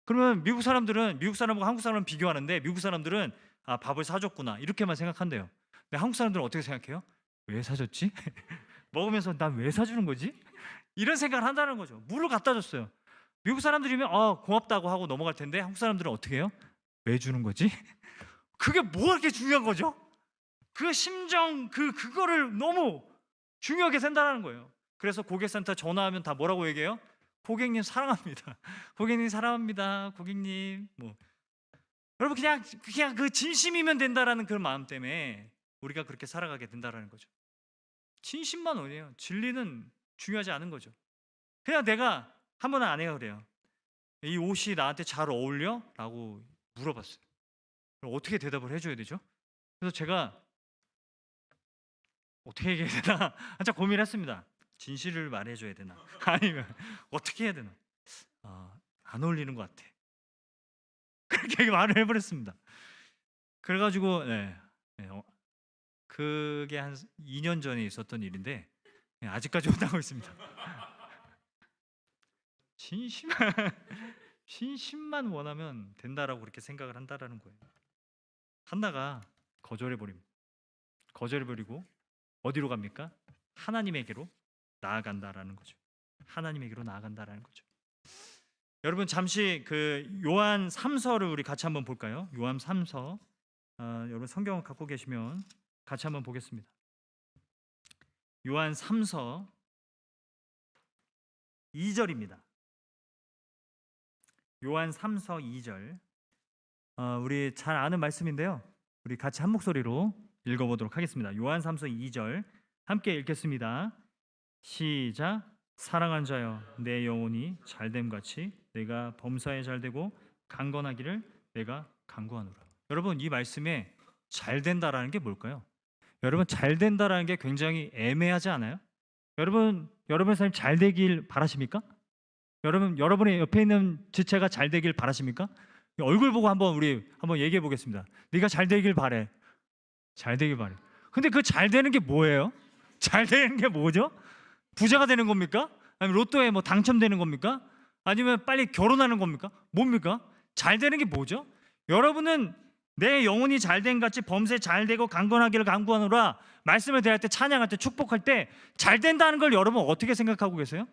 그러면 미국 사람하고 한국 사람은 비교하는데 미국 사람들은 아, 밥을 사줬구나 이렇게만 생각한대요. 근데 한국 사람들은 어떻게 생각해요? 왜 사줬지? 먹으면서 난 왜 사주는 거지? 이런 생각을 한다는 거죠. 물을 갖다 줬어요. 미국 사람들이면 고맙다고 하고 넘어갈 텐데 한국 사람들은 어떻게 해요? 왜 주는 거지? 그게 뭐가 그렇게 중요한 거죠? 그 심정 그거를 너무 중요하게 생각하는 거예요. 그래서 고객센터 전화하면 다 뭐라고 얘기해요? 고객님 사랑합니다. 고객님 사랑합니다. 고객님 뭐 여러분 그냥 그 진심이면 된다라는 그런 마음 때문에 우리가 그렇게 살아가게 된다라는 거죠. 진심만 원해요. 진리는 중요하지 않은 거죠. 그냥 내가 한 번은 아내가 그래요. 이 옷이 나한테 잘 어울려? 라고 물어봤어요. 그럼 어떻게 대답을 해줘야 되죠? 그래서 제가 어떻게 얘기해야 되나 한참 고민했습니다. 진실을 말해줘야 되나 아니면 어떻게 해야 되나. 안 어울리는 것 같아. 그렇게 말을 해버렸습니다. 그래가지고 그게 한 2년 전에 있었던 일인데 아직까지 혼나고 있습니다. 진심만 원하면 된다라고 그렇게 생각을 한다라는 거예요. 한나가 거절해버립니다. 거절해버리고 어디로 갑니까? 하나님에게로 나아간다라는 거죠. 하나님에게로 나아간다라는 거죠. 여러분 잠시 그 요한 3서를 우리 같이 한번 볼까요? 요한 3서 여러분 성경을 갖고 계시면 같이 한번 보겠습니다. 요한 3서 2절입니다. 요한 3서 2절 우리 잘 아는 말씀인데요. 우리 같이 한 목소리로 읽어보도록 하겠습니다. 요한 3서 2절 함께 읽겠습니다. 시작. 사랑한 자여 내 영혼이 잘됨같이 내가 범사에 잘되고 강건하기를 내가 간구하노라. 여러분 이 말씀에 잘된다라는 게 뭘까요? 여러분 잘된다라는 게 굉장히 애매하지 않아요? 여러분의 삶이 잘되길 바라십니까? 여러분의 옆에 있는 지체가 잘되길 바라십니까? 얼굴 보고 우리 한번 얘기해 보겠습니다. 네가 잘되길 바래. 잘되길 바래. 근데 그 잘되는 게 뭐예요? 잘되는 게 뭐죠? 부자가 되는 겁니까? 아니면 로또에 뭐 당첨되는 겁니까? 아니면 빨리 결혼하는 겁니까? 뭡니까? 잘 되는 게 뭐죠? 여러분은 내 영혼이 잘된 같이 범사에 잘되고 강건하기를 간구하노라 말씀을 대할 때 찬양할 때 축복할 때 잘된다는 걸 여러분 어떻게 생각하고 계세요?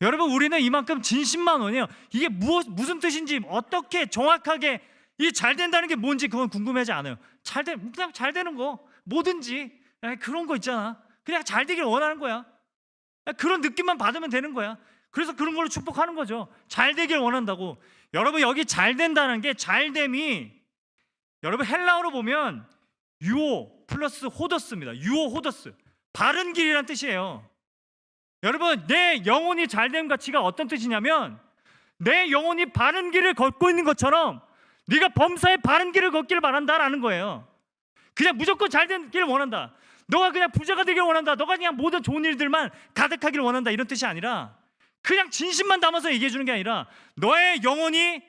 여러분 우리는 이만큼 진심만 원해요. 이게 무슨 뜻인지 어떻게 정확하게 이 잘된다는 게 뭔지 그건 궁금하지 않아요. 그냥 잘되는 거 뭐든지 그런 거 있잖아. 그냥 잘되길 원하는 거야. 그런 느낌만 받으면 되는 거야. 그래서 그런 걸로 축복하는 거죠. 잘되길 원한다고. 여러분 여기 잘된다는 게 잘됨이 여러분 헬라어로 보면 유오 플러스 호더스입니다. 유오 호더스 바른 길이란 뜻이에요. 여러분 내 영혼이 잘됨 가치가 어떤 뜻이냐면 내 영혼이 바른 길을 걷고 있는 것처럼 네가 범사에 바른 길을 걷기를 바란다라는 거예요. 그냥 무조건 잘된 길을 원한다. 너가 그냥 부자가 되길 원한다. 너가 그냥 모든 좋은 일들만 가득하기를 원한다. 이런 뜻이 아니라 그냥 진심만 담아서 얘기해 주는 게 아니라 너의 영혼이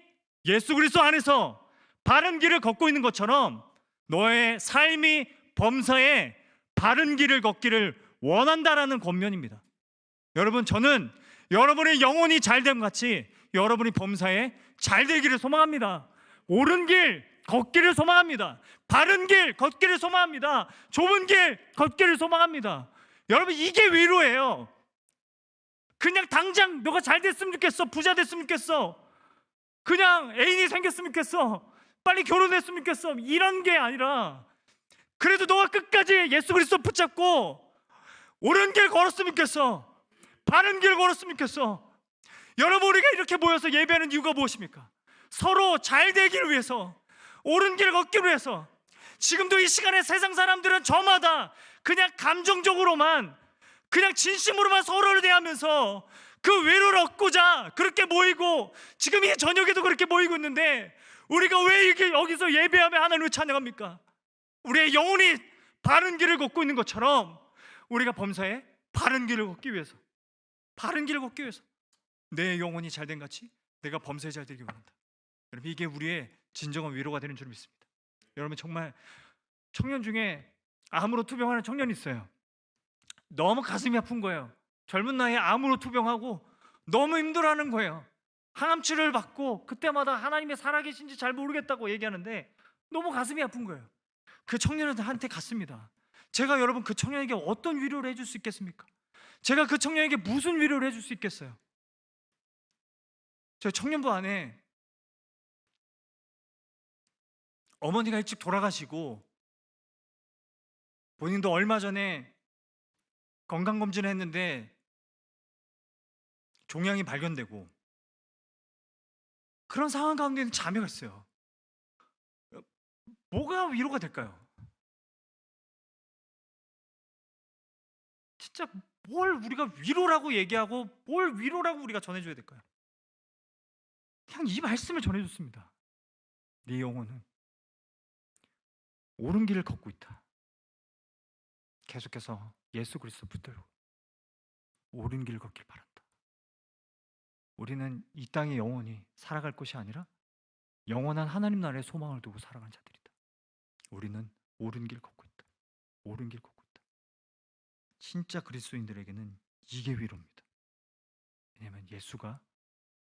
예수 그리스도 안에서 바른 길을 걷고 있는 것처럼 너의 삶이 범사에 바른 길을 걷기를 원한다라는 권면입니다. 여러분 저는 여러분의 영혼이 잘됨 같이 여러분이 범사에 잘 되기를 소망합니다. 옳은 길 걷기를 소망합니다. 바른 길 걷기를 소망합니다. 좁은 길 걷기를 소망합니다. 여러분 이게 위로예요. 그냥 당장 너가 잘 됐으면 좋겠어. 부자 됐으면 좋겠어. 그냥 애인이 생겼으면 좋겠어. 빨리 결혼했으면 좋겠어. 이런 게 아니라 그래도 너가 끝까지 예수 그리스도 붙잡고 옳은 길 걸었으면 좋겠어. 바른 길 걸었으면 좋겠어. 여러분 우리가 이렇게 모여서 예배하는 이유가 무엇입니까? 서로 잘 되기를 위해서, 옳은 길 걷기를 위해서. 지금도 이 시간에 세상 사람들은 저마다 그냥 감정적으로만 그냥 진심으로만 서로를 대하면서 그 위로를 얻고자 그렇게 모이고 지금 이 저녁에도 그렇게 모이고 있는데 우리가 왜 이렇게 여기서 예배하며 하나님을 찬양합니까? 우리의 영혼이 바른 길을 걷고 있는 것처럼 우리가 범사에 바른 길을 걷기 위해서, 바른 길을 걷기 위해서 내 영혼이 잘된 같이 내가 범사에 잘 되기 원한다. 여러분, 이게 우리의 진정한 위로가 되는 줄 믿습니다. 여러분, 정말 청년 중에 암으로 투병하는 청년이 있어요. 너무 가슴이 아픈 거예요. 젊은 나이에 암으로 투병하고 너무 힘들어하는 거예요. 항암 치료를 받고 그때마다 하나님이 살아계신지 잘 모르겠다고 얘기하는데 너무 가슴이 아픈 거예요. 그 청년한테 갔습니다. 제가 여러분 그 청년에게 어떤 위로를 해줄 수 있겠습니까? 제가 그 청년에게 무슨 위로를 해줄 수 있겠어요? 저희 청년부 안에 어머니가 일찍 돌아가시고 본인도 얼마 전에 건강검진을 했는데 종양이 발견되고 그런 상황 가운데는 자매가 있어요. 뭐가 위로가 될까요? 진짜 뭘 우리가 위로라고 얘기하고 뭘 위로라고 우리가 전해줘야 될까요? 그냥 이 말씀을 전해줬습니다. 네 영혼은 옳은 길을 걷고 있다. 계속해서 예수 그리스도 붙들고 옳은 길을 걷길 바란다. 우리는 이 땅의 영혼이 살아갈 것이 아니라 영원한 하나님 나라의 소망을 두고 살아가는 자들이다. 우리는 옳은 길 걷고 있다. 옳은 길 걷고 있다. 진짜 그리스도인들에게는 이게 위로입니다. 왜냐하면 예수가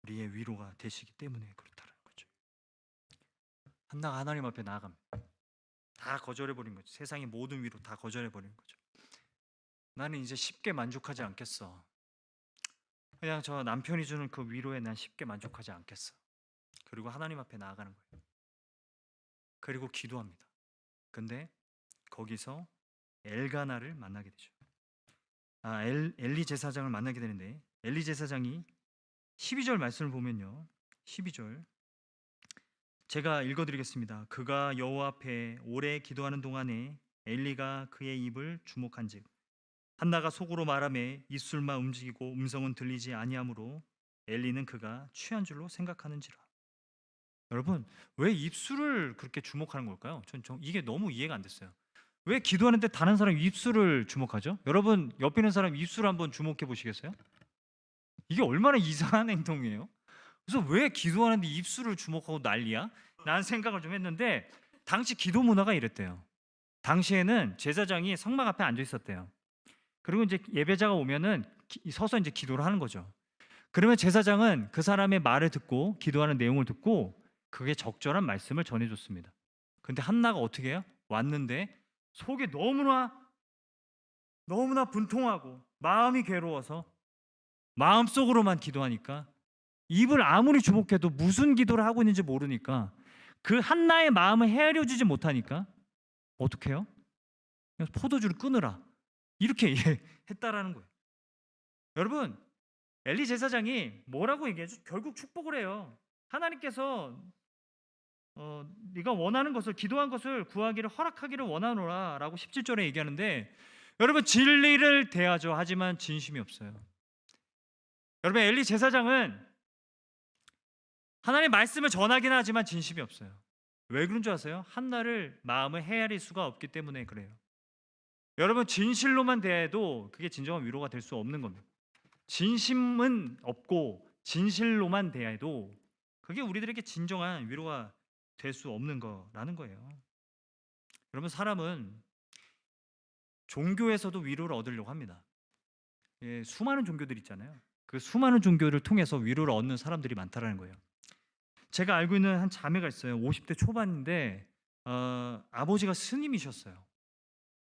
우리의 위로가 되시기 때문에 그렇다는 거죠. 한나가 하나님 앞에 나아갑니다. 다 거절해버린 거죠. 세상의 모든 위로 다 거절해버린 거죠. 나는 이제 쉽게 만족하지 않겠어. 그냥 저 남편이 주는 그 위로에 난 쉽게 만족하지 않겠어. 그리고 하나님 앞에 나아가는 거예요. 그리고 기도합니다. 근데 거기서 엘가나를 만나게 되죠. 엘리 제사장을 만나게 되는데 엘리 제사장이 12절 말씀을 보면요. 12절 제가 읽어드리겠습니다. 그가 여호와 앞에 오래 기도하는 동안에 엘리가 그의 입을 주목한즉 한나가 속으로 말하매 입술만 움직이고 음성은 들리지 아니하므로 엘리는 그가 취한 줄로 생각하는지라. 여러분, 왜 입술을 그렇게 주목하는 걸까요? 전 이게 너무 이해가 안 됐어요. 왜 기도하는데 다른 사람 입술을 주목하죠? 여러분, 옆에 있는 사람 입술 한번 주목해 보시겠어요? 이게 얼마나 이상한 행동이에요? 그래서 왜 기도하는데 입술을 주목하고 난리야? 라는 생각을 좀 했는데 당시 기도 문화가 이랬대요. 당시에는 제사장이 성막 앞에 앉아 있었대요. 그리고 이제 예배자가 오면은 서서 이제 기도를 하는 거죠. 그러면 제사장은 그 사람의 말을 듣고 기도하는 내용을 듣고 그게 적절한 말씀을 전해줬습니다. 근데 한나가 어떻게 해요? 왔는데 속이 너무나 분통하고 마음이 괴로워서 마음속으로만 기도하니까 입을 아무리 주목해도 무슨 기도를 하고 있는지 모르니까 그 한나의 마음을 헤아려주지 못하니까 어떻게 해요? 그냥 포도주를 끊으라 이렇게 했다라는 거예요. 여러분, 엘리 제사장이 뭐라고 얘기하죠? 결국 축복을 해요. 하나님께서 네가 원하는 것을 기도한 것을 구하기를 허락하기를 원하노라 라고 17절에 얘기하는데 여러분, 진리를 대하죠. 하지만 진심이 없어요. 여러분, 엘리 제사장은 하나님의 말씀을 전하긴 하지만 진심이 없어요. 왜 그런 줄 아세요? 한나를 마음을 헤아릴 수가 없기 때문에 그래요. 여러분, 진실로만 대해도 그게 진정한 위로가 될 수 없는 겁니다. 진심은 없고 진실로만 대해도 그게 우리들에게 진정한 위로가 될 수 없는 거라는 거예요. 여러분, 사람은 종교에서도 위로를 얻으려고 합니다. 수많은 종교들 있잖아요. 그 수많은 종교를 통해서 위로를 얻는 사람들이 많다라는 거예요. 제가 알고 있는 한 자매가 있어요. 50대 초반인데 아버지가 스님이셨어요.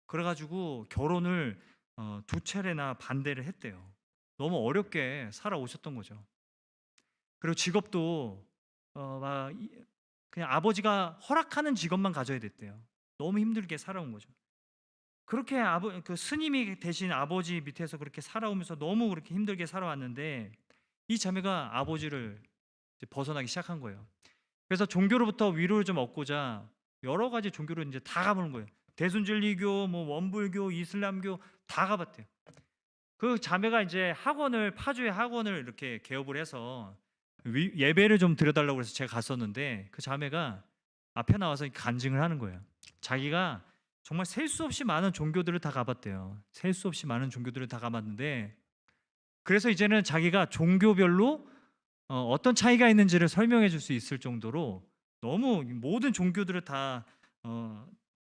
그래가지고 결혼을 2차례나 반대를 했대요. 너무 어렵게 살아오셨던 거죠. 그리고 직업도 그냥 아버지가 허락하는 직업만 가져야 됐대요. 너무 힘들게 살아온 거죠. 그렇게 그 스님이 되신 아버지 밑에서 그렇게 살아오면서 너무 그렇게 힘들게 살아왔는데 이 자매가 아버지를 이제 벗어나기 시작한 거예요. 그래서 종교로부터 위로를 좀 얻고자 여러 가지 종교를 이제 다 가보는 거예요. 대순진리교, 뭐 원불교, 이슬람교 다 가봤대요. 그 자매가 이제 파주에 학원을 이렇게 개업을 해서 예배를 좀 드려달라고 해서 제가 갔었는데 그 자매가 앞에 나와서 간증을 하는 거예요. 자기가 정말 셀 수 없이 많은 종교들을 다 가봤대요. 셀 수 없이 많은 종교들을 다 가봤는데 그래서 이제는 자기가 종교별로 어떤 차이가 있는지를 설명해 줄 수 있을 정도로 너무 모든 종교들을 다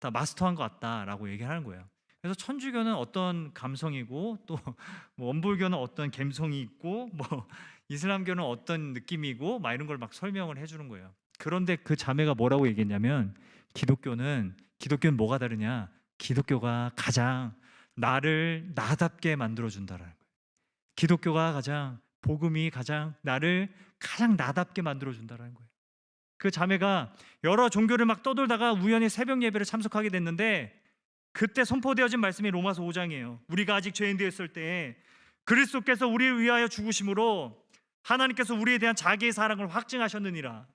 마스터한 것 같다라고 얘기하는 거예요. 그래서 천주교는 어떤 감성이고 또 뭐 원불교는 어떤 감성이 있고 뭐 이슬람교는 어떤 느낌이고 막 이런 걸 막 설명을 해주는 거예요. 그런데 그 자매가 뭐라고 얘기했냐면 기독교는 뭐가 다르냐? 기독교가 가장 나를 나답게 만들어 준다라는 거예요. 기독교가 복음이 가장 나를 가장 나답게 만들어 준다라는 거예요. 그 자매가 여러 종교를 막 떠돌다가 우연히 새벽 예배를 참석하게 됐는데 그때 선포되어진 말씀이 로마서 5장이에요. 우리가 아직 죄인 되었을 때 그리스도께서 우리를 위하여 죽으심으로 하나님께서 우리에 대한 자기의 사랑을 확증하셨느니라.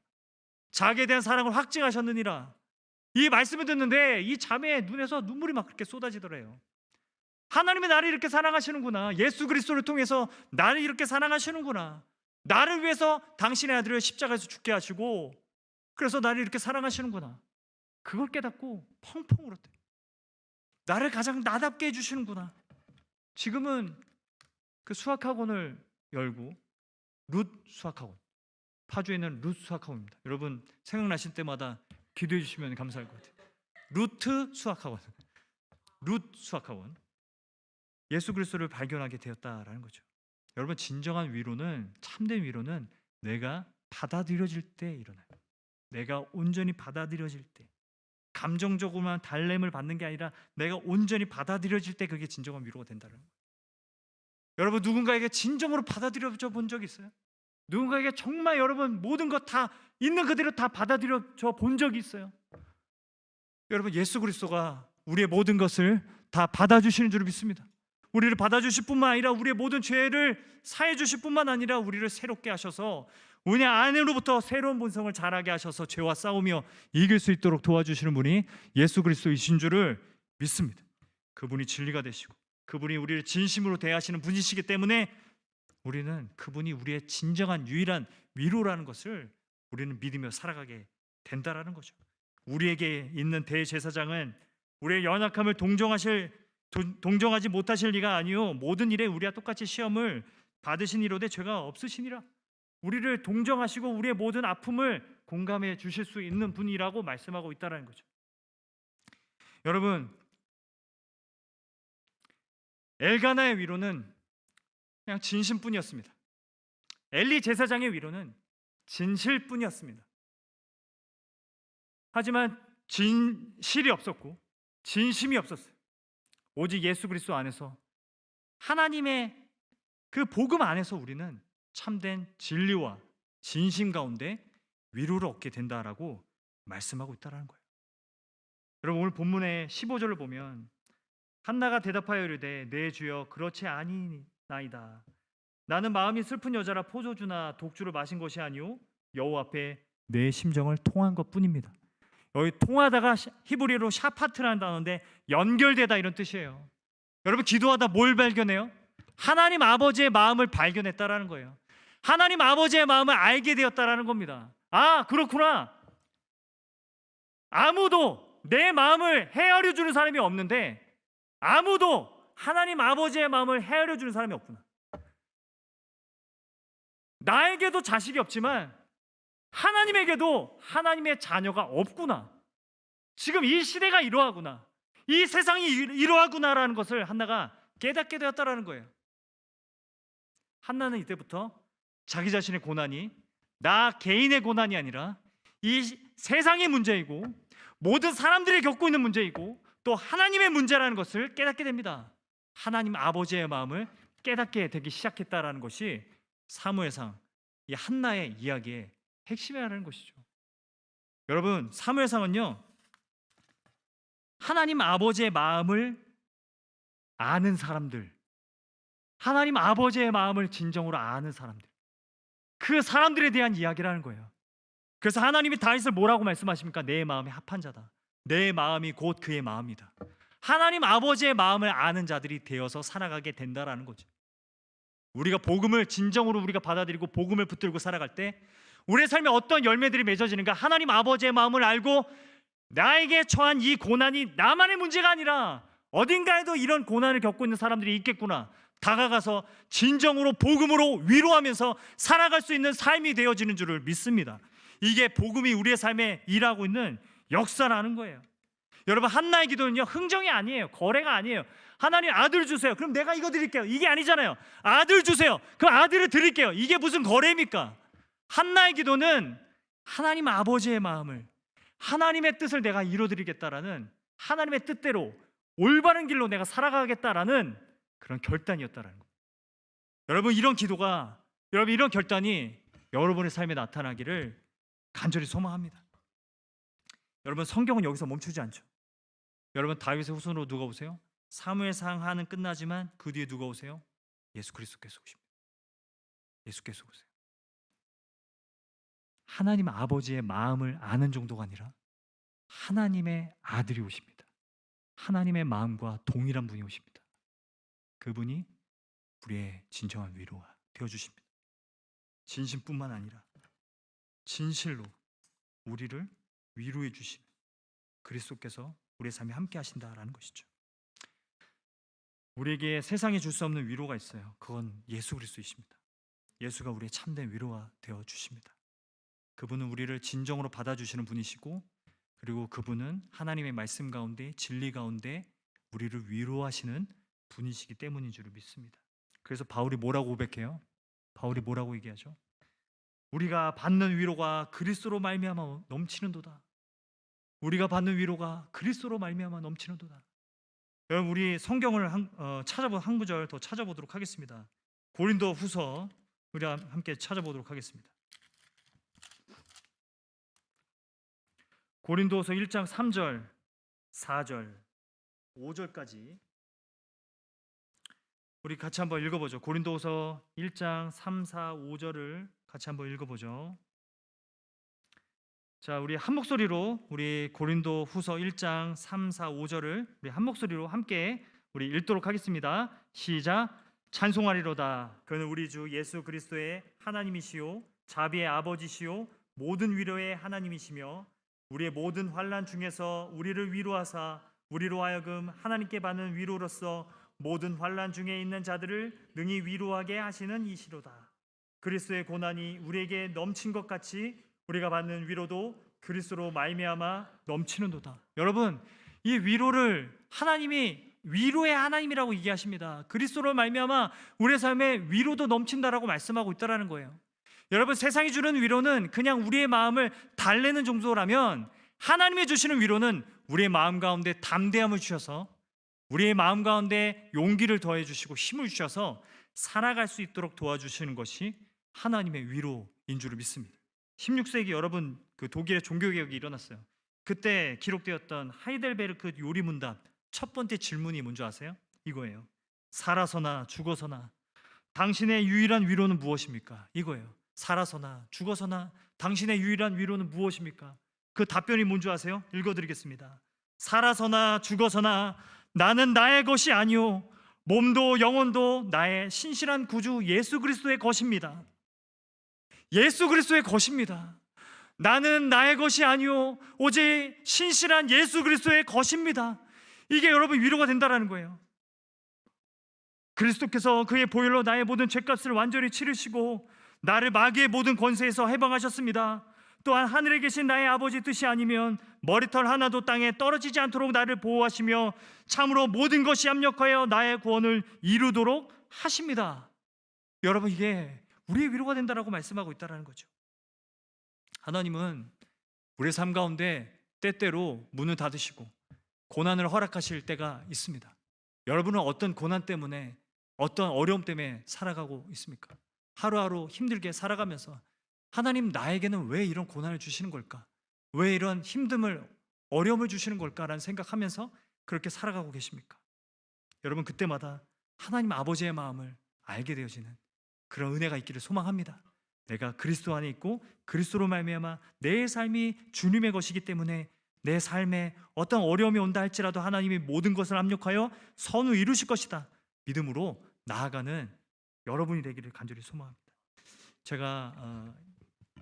자기에 대한 사랑을 확증하셨느니라. 이 말씀을 듣는데 이 자매의 눈에서 눈물이 막 그렇게 쏟아지더래요. 하나님이 나를 이렇게 사랑하시는구나. 예수 그리스도를 통해서 나를 이렇게 사랑하시는구나. 나를 위해서 당신의 아들을 십자가에서 죽게 하시고 그래서 나를 이렇게 사랑하시는구나. 그걸 깨닫고 펑펑 울었대요. 나를 가장 나답게 해주시는구나. 지금은 그 수학학원을 열고 룻 수학학원, 파주에 있는 룻 수학학원입니다. 여러분 생각나실 때마다 기도해 주시면 감사할 것 같아요. 루트 수학학원, 룻 수학학원. 예수 그리스도를 발견하게 되었다라는 거죠. 여러분 진정한 위로는, 참된 위로는 내가 받아들여질 때 일어나요. 내가 온전히 받아들여질 때, 감정적으로만 달램을 받는 게 아니라 내가 온전히 받아들여질 때 그게 진정한 위로가 된다는 거예요. 여러분 누군가에게 진정으로 받아들여져 본 적 있어요? 누군가에게 정말 여러분 모든 것 다 있는 그대로 다 받아들여져 본 적이 있어요? 여러분 예수 그리스도가 우리의 모든 것을 다 받아주시는 줄 믿습니다. 우리를 받아주실 뿐만 아니라 우리의 모든 죄를 사해 주실 뿐만 아니라 우리를 새롭게 하셔서 우리 안으로부터 새로운 본성을 자라게 하셔서 죄와 싸우며 이길 수 있도록 도와주시는 분이 예수 그리스도이신 줄을 믿습니다. 그분이 진리가 되시고 그분이 우리를 진심으로 대하시는 분이시기 때문에 우리는 그분이 우리의 진정한 유일한 위로라는 것을 우리는 믿으며 살아가게 된다라는 거죠. 우리에게 있는 대제사장은 우리의 연약함을 동정하지 못하실 리가 아니요 모든 일에 우리와 똑같이 시험을 받으신 이로되 죄가 없으시니라. 우리를 동정하시고 우리의 모든 아픔을 공감해 주실 수 있는 분이라고 말씀하고 있다는 거죠. 여러분 엘가나의 위로는 그냥 진심뿐이었습니다. 엘리 제사장의 위로는 진실뿐이었습니다. 하지만 진실이 없었고 진심이 없었어요. 오직 예수 그리스도 안에서 하나님의 그 복음 안에서 우리는 참된 진리와 진심 가운데 위로를 얻게 된다라고 말씀하고 있다는 거예요. 여러분 오늘 본문의 15절을 보면 한나가 대답하여 이르되 내 주여 그렇지 아니나이다. 나는 마음이 슬픈 여자라 포도주나 독주를 마신 것이 아니오 여호와 앞에 내 심정을 통한 것뿐입니다. 여기 통하다가 히브리어로 샤파트라는 단어인데 연결되다 이런 뜻이에요. 여러분 기도하다 뭘 발견해요? 하나님 아버지의 마음을 발견했다라는 거예요. 하나님 아버지의 마음을 알게 되었다라는 겁니다. 아 그렇구나. 아무도 내 마음을 헤아려 주는 사람이 없는데 아무도 하나님 아버지의 마음을 헤아려 주는 사람이 없구나. 나에게도 자식이 없지만 하나님에게도 하나님의 자녀가 없구나. 지금 이 시대가 이러하구나. 이 세상이 이러하구나라는 것을 한나가 깨닫게 되었다라는 거예요. 한나는 이때부터 자기 자신의 고난이 나 개인의 고난이 아니라 이 세상의 문제이고 모든 사람들이 겪고 있는 문제이고 또 하나님의 문제라는 것을 깨닫게 됩니다. 하나님 아버지의 마음을 깨닫게 되기 시작했다라는 것이 사무엘상 이 한나의 이야기의 핵심이라는 것이죠. 여러분 사무엘상은요 하나님 아버지의 마음을 아는 사람들, 하나님 아버지의 마음을 진정으로 아는 사람들, 그 사람들에 대한 이야기라는 거예요. 그래서 하나님이 다윗을 뭐라고 말씀하십니까? 내 마음에 합한 자다. 내 마음이 곧 그의 마음이다. 하나님 아버지의 마음을 아는 자들이 되어서 살아가게 된다라는 거죠. 우리가 복음을 진정으로 우리가 받아들이고 복음을 붙들고 살아갈 때 우리의 삶에 어떤 열매들이 맺어지는가, 하나님 아버지의 마음을 알고 나에게 처한 이 고난이 나만의 문제가 아니라 어딘가에도 이런 고난을 겪고 있는 사람들이 있겠구나, 다가가서 진정으로 복음으로 위로하면서 살아갈 수 있는 삶이 되어지는 줄을 믿습니다. 이게 복음이 우리의 삶에 일하고 있는 역사라는 거예요. 여러분, 한나의 기도는요, 흥정이 아니에요. 거래가 아니에요. 하나님 아들 주세요. 그럼 내가 이거 드릴게요. 이게 아니잖아요. 아들 주세요. 그럼 아들을 드릴게요. 이게 무슨 거래입니까? 한나의 기도는 하나님 아버지의 마음을, 하나님의 뜻을 내가 이루어드리겠다라는, 하나님의 뜻대로 올바른 길로 내가 살아가겠다라는 그런 결단이었다라는 거예요. 여러분, 이런 기도가, 여러분 이런 결단이 여러분의 삶에 나타나기를 간절히 소망합니다. 여러분, 성경은 여기서 멈추지 않죠. 여러분, 다윗의 후손으로 누가 오세요? 사무엘상 하는 끝나지만 그 뒤에 누가 오세요? 예수 그리스도께서 오십니다. 예수께서 오세요. 하나님 아버지의 마음을 아는 정도가 아니라 하나님의 아들이 오십니다. 하나님의 마음과 동일한 분이 오십니다. 그분이 우리의 진정한 위로가 되어주십니다. 진심뿐만 아니라 진실로 우리를 위로해 주시는 그리스도께서 우리의 삶에 함께 하신다라는 것이죠. 우리에게 세상에 줄 수 없는 위로가 있어요. 그건 예수 그리스도이십니다. 예수가 우리의 참된 위로가 되어 주십니다. 그분은 우리를 진정으로 받아주시는 분이시고, 그리고 그분은 하나님의 말씀 가운데, 진리 가운데 우리를 위로하시는 분이시기 때문인 줄을 믿습니다. 그래서 바울이 뭐라고 고백해요? 바울이 뭐라고 얘기하죠? 우리가 받는 위로가 그리스도로 말미암아 넘치는도다. 우리가 받는 위로가 그리스도로 말미암아 넘치는도다. 여러분, 우리 성경을 한 구절 더 찾아보도록 하겠습니다. 고린도 후서 우리 함께 찾아보도록 하겠습니다. 고린도후서 1장 3절, 4절, 5절까지 우리 같이 한번 읽어보죠. 고린도후서 1장 3, 4, 5절을 같이 한번 읽어보죠. 자, 우리 한 목소리로 우리 고린도후서 1장 3, 4, 5절을 우리 한 목소리로 함께 우리 읽도록 하겠습니다. 시작. 찬송하리로다. 그는 우리 주 예수 그리스도의 하나님이시요 자비의 아버지시요 모든 위로의 하나님이시며 우리의 모든 환난 중에서 우리를 위로하사 우리로 하여금 하나님께 받는 위로로서 모든 환난 중에 있는 자들을 능히 위로하게 하시는 이시로다. 그리스도의 고난이 우리에게 넘친 것 같이 우리가 받는 위로도 그리스도로 말미암아 넘치는도다. 여러분, 이 위로를 하나님이 위로의 하나님이라고 얘기하십니다. 그리스도로 말미암아 우리의 삶에 위로도 넘친다라고 말씀하고 있다라는 거예요. 여러분, 세상이 주는 위로는 그냥 우리의 마음을 달래는 정도라면 하나님이 주시는 위로는 우리의 마음 가운데 담대함을 주셔서 우리의 마음 가운데 용기를 더해 주시고 힘을 주셔서 살아갈 수 있도록 도와주시는 것이 하나님의 위로인 줄을 믿습니다. 16세기 여러분, 그 독일의 종교개혁이 일어났어요. 그때 기록되었던 하이델베르크 요리문답 첫 번째 질문이 뭔지 아세요? 이거예요. 살아서나 죽어서나 당신의 유일한 위로는 무엇입니까? 이거예요. 살아서나 죽어서나 당신의 유일한 위로는 무엇입니까? 그 답변이 뭔지 아세요? 읽어드리겠습니다. 살아서나 죽어서나 나는 나의 것이 아니오 몸도 영혼도 나의 신실한 구주 예수 그리스도의 것입니다. 예수 그리스도의 것입니다. 나는 나의 것이 아니오 오직 신실한 예수 그리스도의 것입니다. 이게 여러분 위로가 된다라는 거예요. 그리스도께서 그의 보혈로 나의 모든 죄값을 완전히 치르시고 나를 마귀의 모든 권세에서 해방하셨습니다. 또한 하늘에 계신 나의 아버지 뜻이 아니면 머리털 하나도 땅에 떨어지지 않도록 나를 보호하시며 참으로 모든 것이 합력하여 나의 구원을 이루도록 하십니다. 여러분, 이게 우리의 위로가 된다라고 말씀하고 있다는 거죠. 하나님은 우리의 삶 가운데 때때로 문을 닫으시고 고난을 허락하실 때가 있습니다. 여러분은 어떤 고난 때문에, 어떤 어려움 때문에 살아가고 있습니까? 하루하루 힘들게 살아가면서 하나님, 나에게는 왜 이런 고난을 주시는 걸까? 왜 이런 힘듦을, 어려움을 주시는 걸까라는 생각하면서 그렇게 살아가고 계십니까? 여러분, 그때마다 하나님 아버지의 마음을 알게 되어지는 그런 은혜가 있기를 소망합니다. 내가 그리스도 안에 있고 그리스도로 말미암아 내 삶이 주님의 것이기 때문에 내 삶에 어떤 어려움이 온다 할지라도 하나님이 모든 것을 합력하여 선을 이루실 것이다 믿음으로 나아가는 여러분이 되기를 간절히 소망합니다. 제가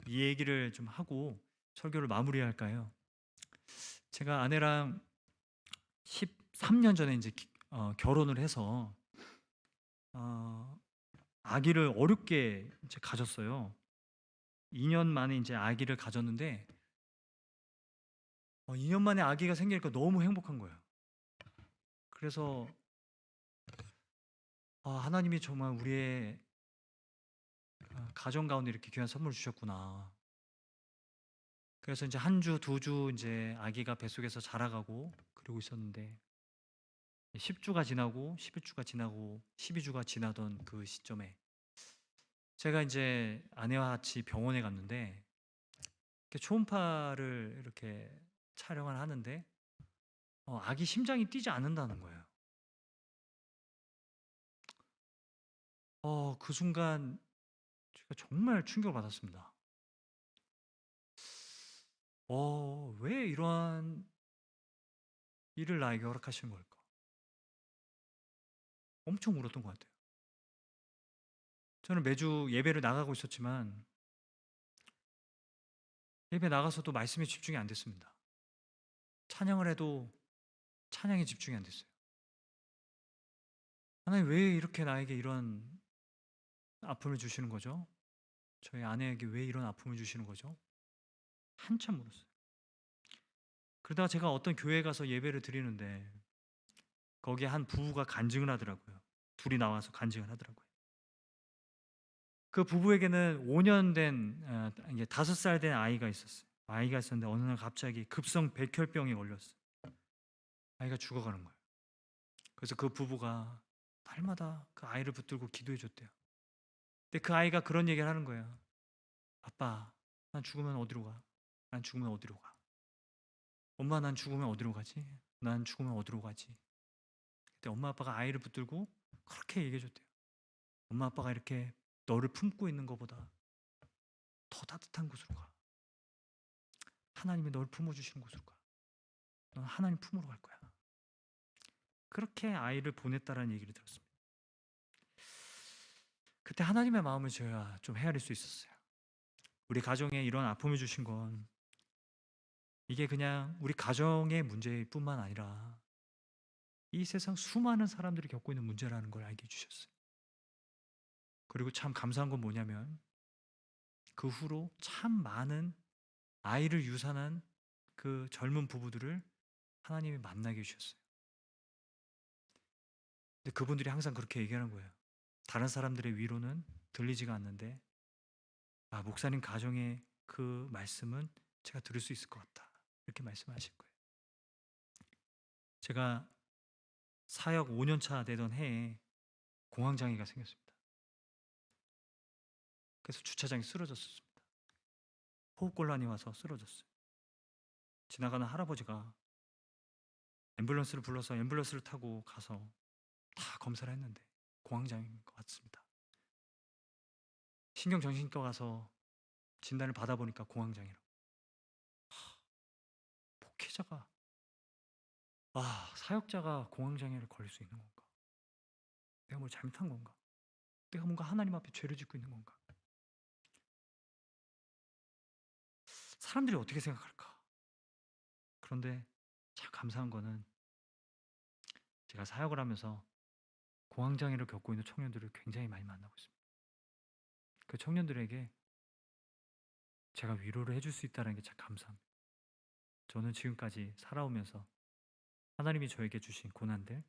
이 얘기를 좀 하고 설교를 마무리할까요? 제가 아내랑 13년 전에 이제 결혼을 해서 아기를 어렵게 이제 가졌어요. 2년 만에 이제 아기를 가졌는데 2년 만에 아기가 생기니까 너무 행복한 거예요. 그래서 하나님이 정말 우리의 가정 가운데 이렇게 귀한 선물 주셨구나. 그래서 이제 한 주, 두 주 이제 아기가 뱃속에서 자라가고 그러고 있었는데 10주가 지나고 11주가 지나고 12주가 지나던 그 시점에 제가 이제 아내와 같이 병원에 갔는데 이렇게 초음파를 이렇게 촬영을 하는데 아기 심장이 뛰지 않는다는 거예요. 그 순간 제가 정말 충격을 받았습니다. 왜 이러한 일을 나에게 허락하신 걸까? 엄청 울었던 것 같아요. 저는 매주 예배를 나가고 있었지만 예배 나가서도 말씀에 집중이 안 됐습니다. 찬양을 해도 찬양에 집중이 안 됐어요. 하나님 왜 이렇게 나에게 이런 아픔을 주시는 거죠? 저희 아내에게 왜 이런 아픔을 주시는 거죠? 한참 울었어요. 그러다가 제가 어떤 교회에 가서 예배를 드리는데 거기에 한 부부가 간증을 하더라고요. 둘이 나와서 간증을 하더라고요. 그 부부에게는 5년 된 이제 5살 된 아이가 있었어요. 아이가 있었는데 어느 날 갑자기 급성 백혈병에 걸렸어요. 아이가 죽어가는 거예요. 그래서 그 부부가 날마다 그 아이를 붙들고 기도해 줬대요. 근데 그 아이가 그런 얘기를 하는 거예요. 아빠, 난 죽으면 어디로 가? 난 죽으면 어디로 가? 엄마, 난 죽으면 어디로 가지? 난 죽으면 어디로 가지? 그때 엄마 아빠가 아이를 붙들고 그렇게 얘기해 줬대요. 엄마 아빠가 이렇게 너를 품고 있는 것보다 더 따뜻한 곳으로 가. 하나님이 널 품어주시는 곳으로 가. 넌 하나님 품으로 갈 거야. 그렇게 아이를 보냈다라는 얘기를 들었습니다. 그때 하나님의 마음을 제가 좀 헤아릴 수 있었어요. 우리 가정에 이런 아픔을 주신 건 이게 그냥 우리 가정의 문제일 뿐만 아니라 이 세상 수많은 사람들이 겪고 있는 문제라는 걸 알게 해주셨어요. 그리고 참 감사한 건 뭐냐면 그 후로 참 많은 아이를 유산한 그 젊은 부부들을 하나님이 만나게 해주셨어요. 근데 그분들이 항상 그렇게 얘기하는 거예요. 다른 사람들의 위로는 들리지가 않는데 목사님 가정의 그 말씀은 제가 들을 수 있을 것 같다. 이렇게 말씀하실 거예요. 제가 사역 5년 차 되던 해에 공황장애가 생겼습니다. 그래서 주차장에 쓰러졌습니다. 호흡곤란이 와서 쓰러졌어요. 지나가는 할아버지가 앰뷸런스를 불러서 앰뷸런스를 타고 가서 다 검사를 했는데 공황장애인 것 같습니다. 신경정신과 가서 진단을 받아보니까 공황장애라고. 목회자가 사역자가 공황장애를 걸릴 수 있는 건가? 내가 뭘 잘못한 건가? 내가 뭔가 하나님 앞에 죄를 짓고 있는 건가? 사람들이 어떻게 생각할까? 그런데 참 감사한 거는 제가 사역을 하면서 공황장애를 겪고 있는 청년들을 굉장히 많이 만나고 있습니다. 그 청년들에게 제가 위로를 해줄 수 있다는 게 참 감사합니다. 저는 지금까지 살아오면서 하나님이 저에게 주신 고난들,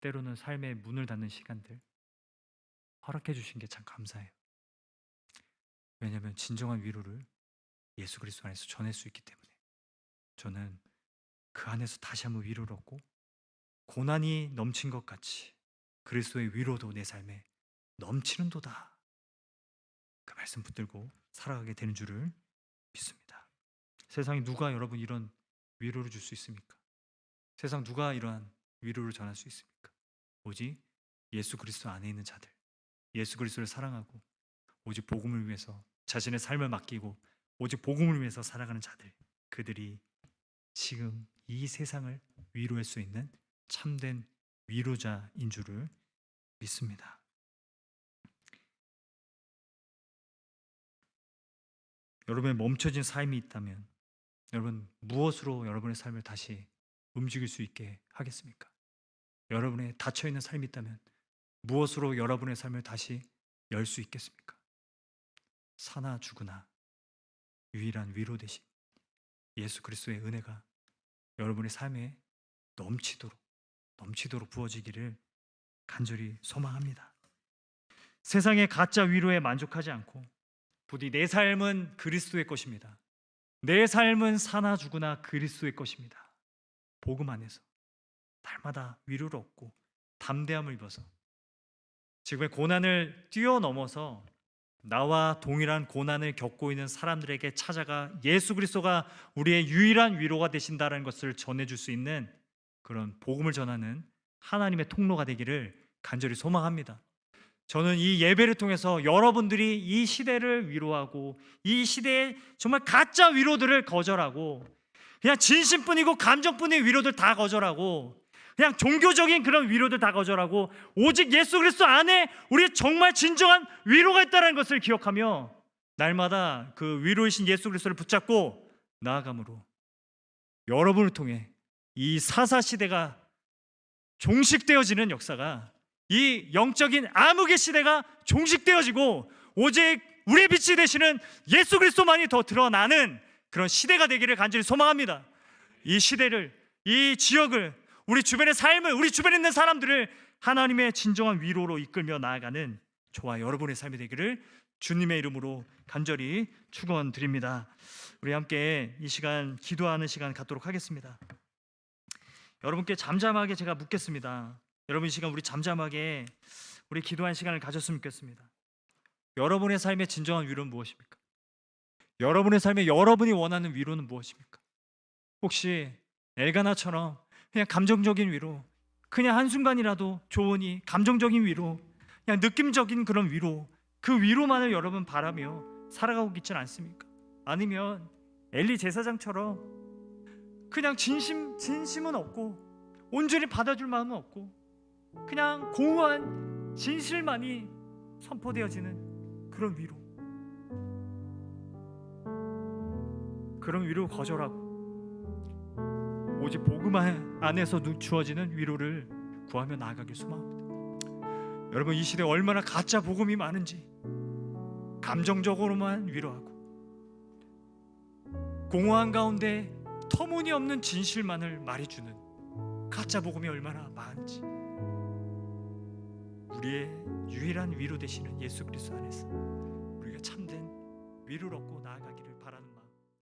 때로는 삶의 문을 닫는 시간들 허락해 주신 게 참 감사해요. 왜냐하면 진정한 위로를 예수 그리스도 안에서 전할 수 있기 때문에 저는 그 안에서 다시 한번 위로를 얻고 고난이 넘친 것 같이 그리스도의 위로도 내 삶에 넘치는도다. 그 말씀 붙들고 살아가게 되는 줄을 믿습니다. 세상에 누가 여러분 이런 위로를 줄 수 있습니까? 세상 누가 이러한 위로를 전할 수 있습니까? 오직 예수 그리스도 안에 있는 자들, 예수 그리스도를 사랑하고 오직 복음을 위해서 자신의 삶을 맡기고 오직 복음을 위해서 살아가는 자들, 그들이 지금 이 세상을 위로할 수 있는 참된 위로자인 줄을 믿습니다. 여러분의 멈춰진 삶이 있다면 여러분 무엇으로 여러분의 삶을 다시 움직일 수 있게 하겠습니까? 여러분의 닫혀있는 삶이 있다면 무엇으로 여러분의 삶을 다시 열 수 있겠습니까? 사나 죽으나 유일한 위로 되신 예수 그리스도의 은혜가 여러분의 삶에 넘치도록 부어지기를 간절히 소망합니다. 세상의 가짜 위로에 만족하지 않고 부디 내 삶은 그리스도의 것입니다. 내 삶은 사나 죽으나 그리스도의 것입니다. 복음 안에서 날마다 위로를 얻고 담대함을 입어서 지금의 고난을 뛰어넘어서 나와 동일한 고난을 겪고 있는 사람들에게 찾아가 예수 그리스도가 우리의 유일한 위로가 되신다는 것을 전해줄 수 있는 그런 복음을 전하는 하나님의 통로가 되기를 간절히 소망합니다. 저는 이 예배를 통해서 여러분들이 이 시대를 위로하고 이 시대의 정말 가짜 위로들을 거절하고 그냥 진심뿐이고 감정뿐인 위로들 다 거절하고 그냥 종교적인 그런 위로들 다 거절하고 오직 예수 그리스도 안에 우리 정말 진정한 위로가 있다는 것을 기억하며 날마다 그 위로이신 예수 그리스도를 붙잡고 나아감으로 여러분을 통해 이 사사시대가 종식되어지는 역사가 이 영적인 암흑의 시대가 종식되어지고 오직 우리의 빛이 되시는 예수 그리스도만이 더 드러나는 그런 시대가 되기를 간절히 소망합니다. 이 시대를, 이 지역을, 우리 주변의 삶을, 우리 주변에 있는 사람들을 하나님의 진정한 위로로 이끌며 나아가는 저와 여러분의 삶이 되기를 주님의 이름으로 간절히 축원드립니다. 우리 함께 이 시간 기도하는 시간 갖도록 하겠습니다. 여러분께 잠잠하게 제가 묻겠습니다. 여러분 이 시간 우리 잠잠하게 우리 기도하는 시간을 가졌으면 좋겠습니다. 여러분의 삶의 진정한 위로는 무엇입니까? 여러분의 삶에 여러분이 원하는 위로는 무엇입니까? 혹시 엘가나처럼 그냥 감정적인 위로, 그냥 한순간이라도 좋으니 감정적인 위로, 그냥 느낌적인 그런 위로, 그 위로만을 여러분 바라며 살아가고 있지는 않습니까? 아니면 엘리 제사장처럼 그냥 진심은 없고 온전히 받아줄 마음은 없고 그냥 공허한 진실만이 선포되어지는 그런 위로, 그런 위로 거절하고 오직 복음 안에서 주어지는 위로를 구하며 나아가길 소망합니다. 여러분 이 시대에 얼마나 가짜 복음이 많은지 감정적으로만 위로하고 공허한 가운데 터무니없는 진실만을 말해주는 가짜 복음이 얼마나 많은지 우리의 유일한 위로 되시는 예수 그리스도 안에서 우리가 참된 위로를 얻고 나아가